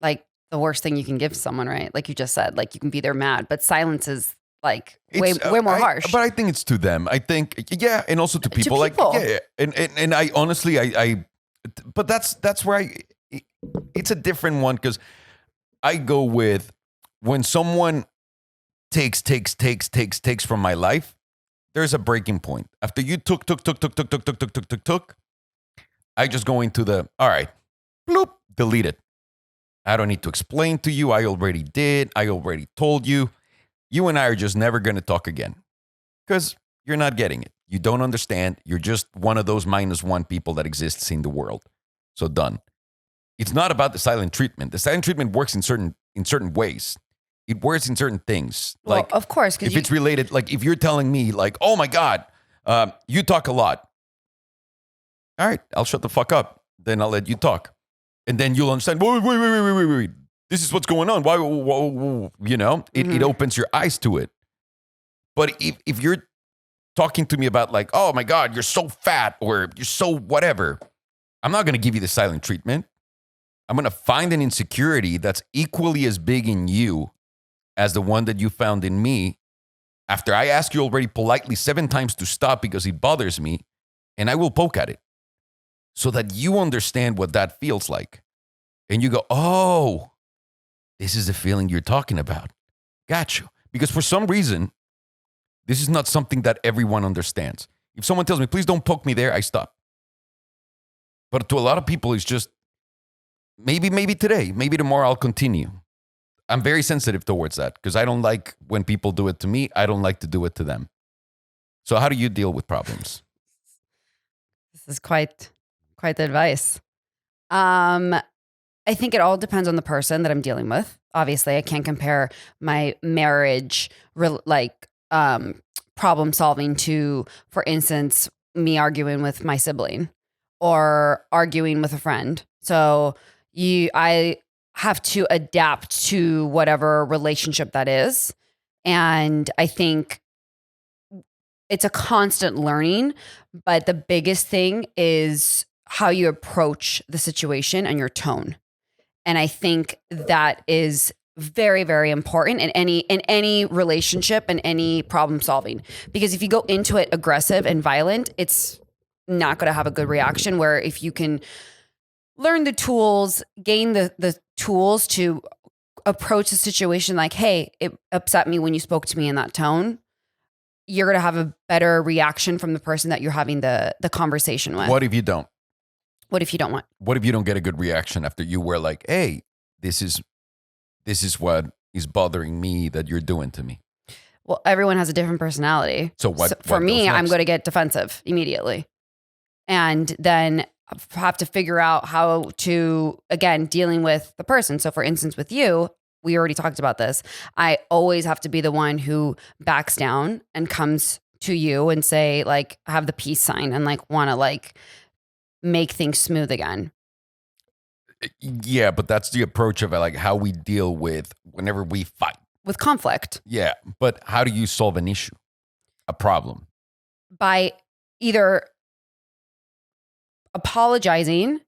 like the worst thing you can give someone, right? Like you just said, like you can be there mad, but silence is like way more harsh. But I think it's to them. I think, yeah, and also to people. people. Like, yeah. And I honestly, but that's where it's a different one because I go with when someone takes from my life, there's a breaking point. After you took, I just go into the, all right, bloop, delete it. I don't need to explain to you. I already did. I already told you. You and I are just never going to talk again because you're not getting it. You don't understand. You're just one of those -1 people that exists in the world. So done. It's not about the silent treatment. The silent treatment works in certain ways. It works in certain things. Well, Like, of course, if it's related, like if you're telling me like, oh my God, you talk a lot. All right, I'll shut the fuck up. Then I'll let you talk. And then you'll understand, wait. This is what's going on. Why, you know, it opens your eyes to it. But if you're talking to me about like, oh my God, you're so fat or you're so whatever, I'm not going to give you the silent treatment. I'm going to find an insecurity that's equally as big in you as the one that you found in me after I ask you already politely 7 times to stop because it bothers me, and I will poke at it so that you understand what that feels like. And you go, oh, this is the feeling you're talking about. Got you. Because for some reason, this is not something that everyone understands. If someone tells me, please don't poke me there, I stop. But to a lot of people, it's just, maybe today, maybe tomorrow I'll continue. I'm very sensitive towards that because I don't like when people do it to me. I don't like to do it to them. So how do you deal with problems? This is quite the advice. I think it all depends on the person that I'm dealing with. Obviously, I can't compare my marriage problem solving to, for instance, me arguing with my sibling or arguing with a friend. So I have to adapt to whatever relationship that is. And I think it's a constant learning, but the biggest thing is how you approach the situation and your tone. And I think that is very, very important in any relationship and any problem solving. Because if you go into it aggressive and violent, it's not going to have a good reaction. Where if you can learn the tools, gain the tools to approach the situation like, hey, it upset me when you spoke to me in that tone, you're going to have a better reaction from the person that you're having the conversation with. What if you don't? What if you don't want? What if you don't get a good reaction after you were like, hey, this is what is bothering me that you're doing to me? Well, everyone has a different personality. So what? For what me, goes I'm next? going to get defensive immediately. And then have to figure out how to, again, dealing with the person. So for instance, with you, we already talked about this. I always have to be the one who backs down and comes to you and say, like, have the peace sign and like want to like make things smooth again. Yeah, but that's the approach of like how we deal with whenever we fight. With conflict. Yeah, but how do you solve an issue, a problem? By either apologizing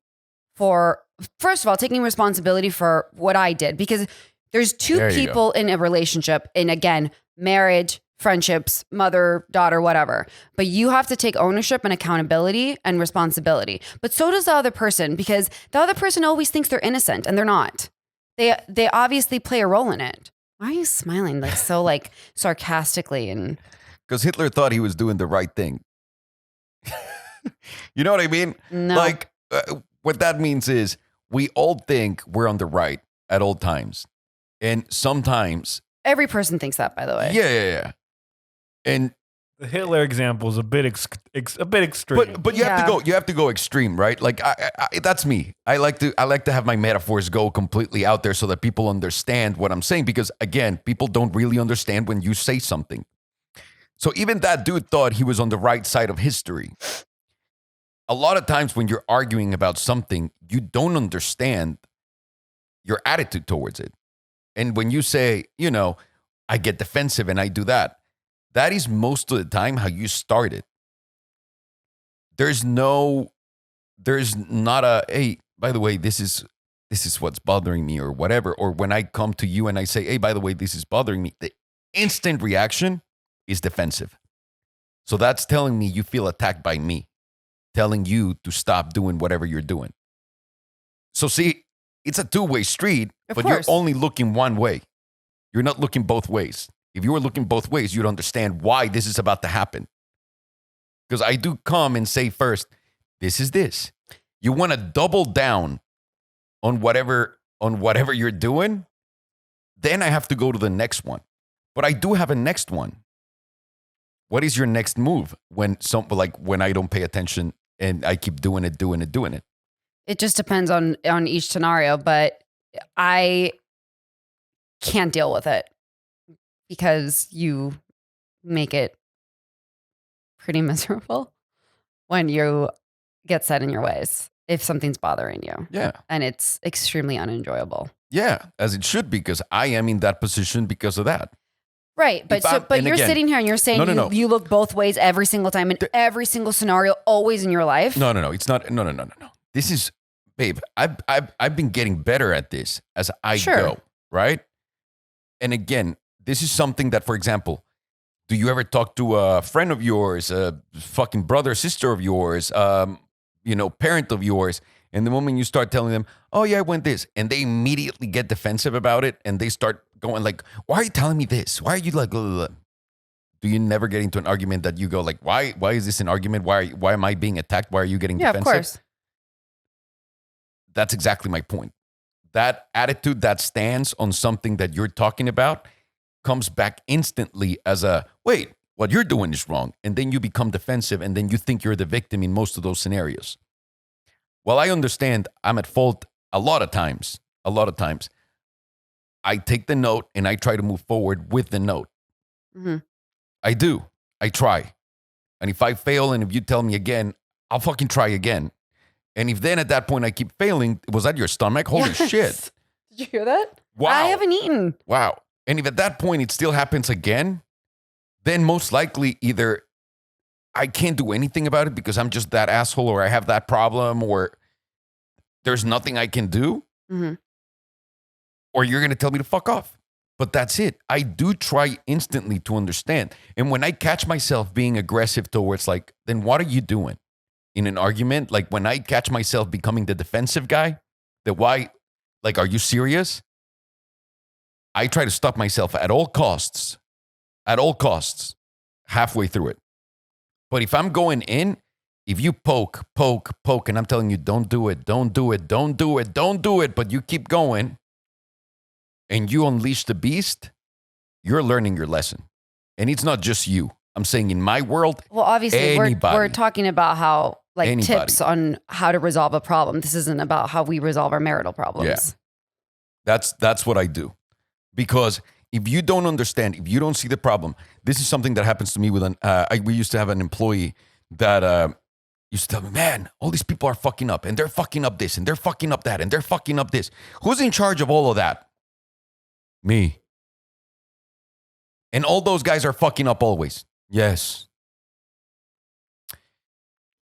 for, first of all, taking responsibility for what I did, because there's two There you people in a relationship, and again, marriage, friendships, mother, daughter, whatever. But you have to take ownership and accountability and responsibility. But so does the other person, because the other person always thinks they're innocent and they're not. They obviously play a role in it. Why are you smiling like so like sarcastically and? Because Hitler thought he was doing the right thing. You know what I mean? No. Like what that means is we all think we're on the right at all times, and sometimes Every person thinks that, by the way. yeah. And The Hitler example is a bit extreme. but you have to go extreme, right? Like I that's me. I like to have my metaphors go completely out there so that people understand what I'm saying, because again, people don't really understand when you say something. So even that dude thought he was on the right side of history. A lot of times when you're arguing about something, you don't understand your attitude towards it. And when you say, I get defensive and I do that, that is most of the time how you started. There's not a, hey, by the way, this is what's bothering me or whatever. Or when I come to you and I say, hey, by the way, this is bothering me, the instant reaction is defensive. So that's telling me you feel attacked by me, telling you to stop doing whatever you're doing. So see, it's a two-way street, but course. You're only looking one way. You're not looking both ways. If you were looking both ways, you'd understand why this is about to happen. Because I do come and say first, this is this. You want to double down on whatever you're doing, then I have to go to the next one. But I do have a next one. What is your next move when I don't pay attention and I keep doing it? It just depends on each scenario, but I can't deal with it because you make it pretty miserable when you get set in your ways if something's bothering you. Yeah. And it's extremely unenjoyable. Yeah, as it should be, because I am in that position because of that. Right. But you're again, sitting here and you're saying No. you look both ways every single time in every single scenario, always in your life. No. It's not. No. This is babe, I've been getting better at this as I Sure. go, right? And again, this is something that, for example, do you ever talk to a friend of yours, a fucking brother, sister of yours, parent of yours, and the moment you start telling them, oh yeah, I went this, and they immediately get defensive about it, and they start going like, why are you telling me this? Why are you like, blah, blah, blah? Do you never get into an argument that you go like, why is this an argument? Why am I being attacked? Why are you getting Yeah, defensive? of course. That's exactly my point. That attitude, that stance on something that you're talking about comes back instantly as a, wait, what you're doing is wrong. And then you become defensive and then you think you're the victim in most of those scenarios. Well, I understand I'm at fault a lot of times. I take the note and I try to move forward with the note. Mm-hmm. I do. I try. And if I fail and if you tell me again, I'll fucking try again. And if then at that point I keep failing, was that your stomach? Holy Yes. shit. Did you hear that? Wow. I haven't eaten. Wow. And if at that point it still happens again, then most likely either I can't do anything about it because I'm just that asshole or I have that problem or there's nothing I can do, Mm-hmm. or you're going to tell me to fuck off. But that's it. I do try instantly to understand. And when I catch myself being aggressive towards like, then what are you doing in an argument? Like when I catch myself becoming the defensive guy, that why, like, are you serious? I try to stop myself at all costs, halfway through it. But if I'm going in, if you poke, and I'm telling you, don't do it, but you keep going and you unleash the beast, you're learning your lesson. And it's not just you. I'm saying in my world, Well, obviously, we're anybody. talking about how, like, Anybody. tips on how to resolve a problem. This isn't about how we resolve our marital problems. Yeah. That's what I do. Because if you don't understand, if you don't see the problem, this is something that happens to me with we used to have an employee that used to tell me, man, all these people are fucking up and they're fucking up this and they're fucking up that and they're fucking up this. Who's in charge of all of that? Me. And all those guys are fucking up always. Yes.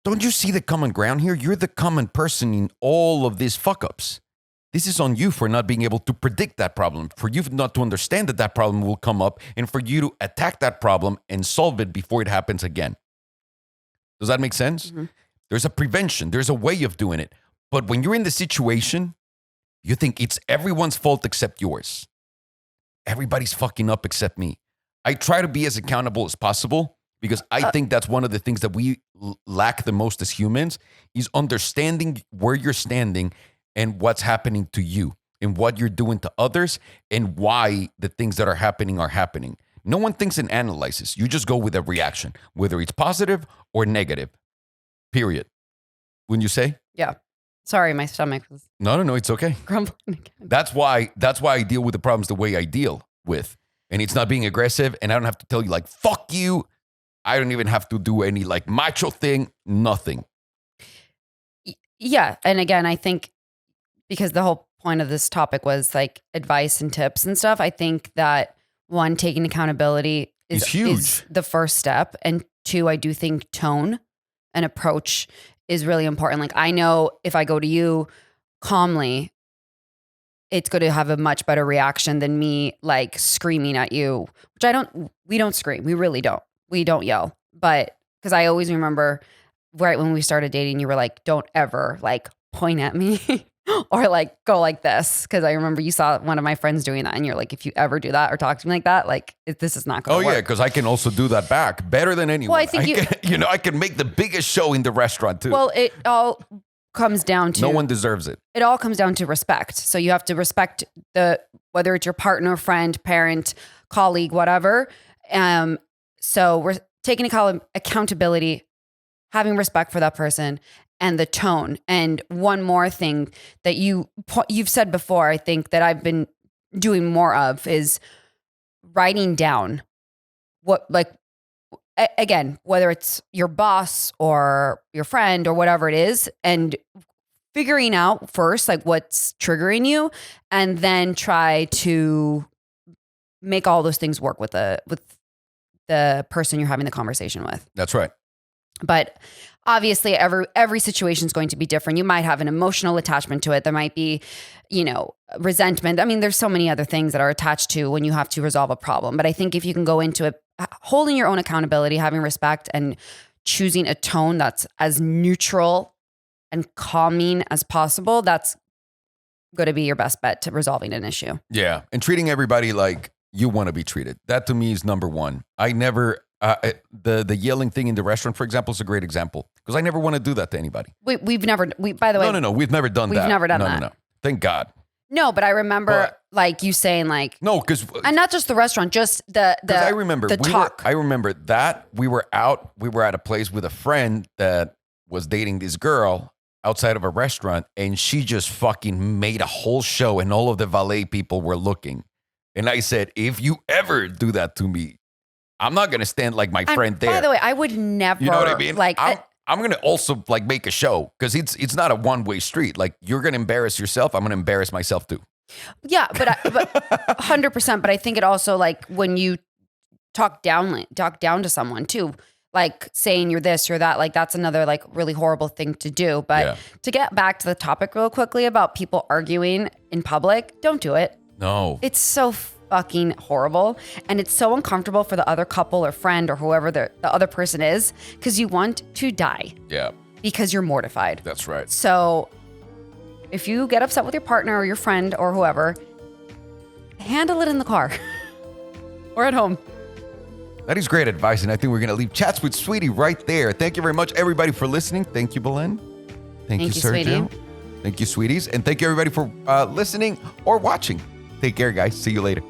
Don't you see the common ground here? You're the common person in all of these fuck ups. This is on you for not being able to predict that problem, for you not to understand that that problem will come up, and for you to attack that problem and solve it before it happens again. Does that make sense? Mm-hmm. There's a prevention. There's a way of doing it. But when you're in the situation, you think it's everyone's fault except yours. Everybody's fucking up except me. I try to be as accountable as possible because I think that's one of the things that we lack the most as humans is understanding where you're standing and what's happening to you and what you're doing to others and why the things that are happening are happening. No one thinks and analyzes. You just go with a reaction, whether it's positive or negative, period. Wouldn't you say? Yeah. Sorry, my stomach was No, it's okay. grumbling again. That's why I deal with the problems the way I deal with. And it's not being aggressive. And I don't have to tell you like, fuck you. I don't even have to do any like macho thing, nothing. Yeah. And again, I think because the whole point of this topic was like advice and tips and stuff, I think that one, taking accountability It's huge. is the first step. And two, I do think tone and approach is really important. Like I know if I go to you calmly, it's going to have a much better reaction than me like screaming at you, which we don't scream. We really don't. We don't yell. But because I always remember right when we started dating, you were like, don't ever like point at me or like go like this. Cause I remember you saw one of my friends doing that and you're like, if you ever do that or talk to me like that, like this is not going to work. Oh yeah, because I can also do that back better than anyone. Well, I think I can make the biggest show in the restaurant too. Well, it all comes down to no one deserves it. It all comes down to respect. So you have to respect whether it's your partner, friend, parent, colleague, whatever. So we're taking accountability, having respect for that person, and the tone. And one more thing that you've said before, I think that I've been doing more of is writing down again, whether it's your boss or your friend or whatever it is, and figuring out first like what's triggering you, and then try to make all those things work with the person you're having the conversation with. That's right. But obviously every situation is going to be different. You might have an emotional attachment to it. There might be, resentment. I mean, there's so many other things that are attached to when you have to resolve a problem. But I think if you can go into it holding your own accountability, having respect, and choosing a tone that's as neutral and calming as possible, that's going to be your best bet to resolving an issue. Yeah. And treating everybody like you want to be treated. That to me is number one. I never, the yelling thing in the restaurant, for example, is a great example because I never want to do that to anybody. By the way, No. We've never done that. We've never done that. No. Thank God. No, but I remember you saying no, because and not just the restaurant, just the I remember the talk. I remember that we were at a place with a friend that was dating this girl outside of a restaurant, and she just fucking made a whole show, and all of the valet people were looking. And I said, if you ever do that to me, I'm not gonna stand like my friend there. By the way, I would never. You know what I mean? Like I'm going to also like make a show because it's not a one-way street. Like you're going to embarrass yourself. I'm going to embarrass myself too. Yeah, but 100%. But I think it also like when you talk down to someone too, like saying you're this, you're that, like that's another like really horrible thing to do. But to get back to the topic real quickly about people arguing in public, don't do it. No. It's so fucking horrible. And it's so uncomfortable for the other couple or friend or whoever the other person is because you want to die. Yeah. Because you're mortified. That's right. So if you get upset with your partner or your friend or whoever, handle it in the car or at home. That is great advice. And I think we're going to leave Chats with Sweetie right there. Thank you very much, everybody, for listening. Thank you, Belen. Thank you, Sergio. Sweetie. Thank you, sweeties. And thank you, everybody, for listening or watching. Take care, guys. See you later.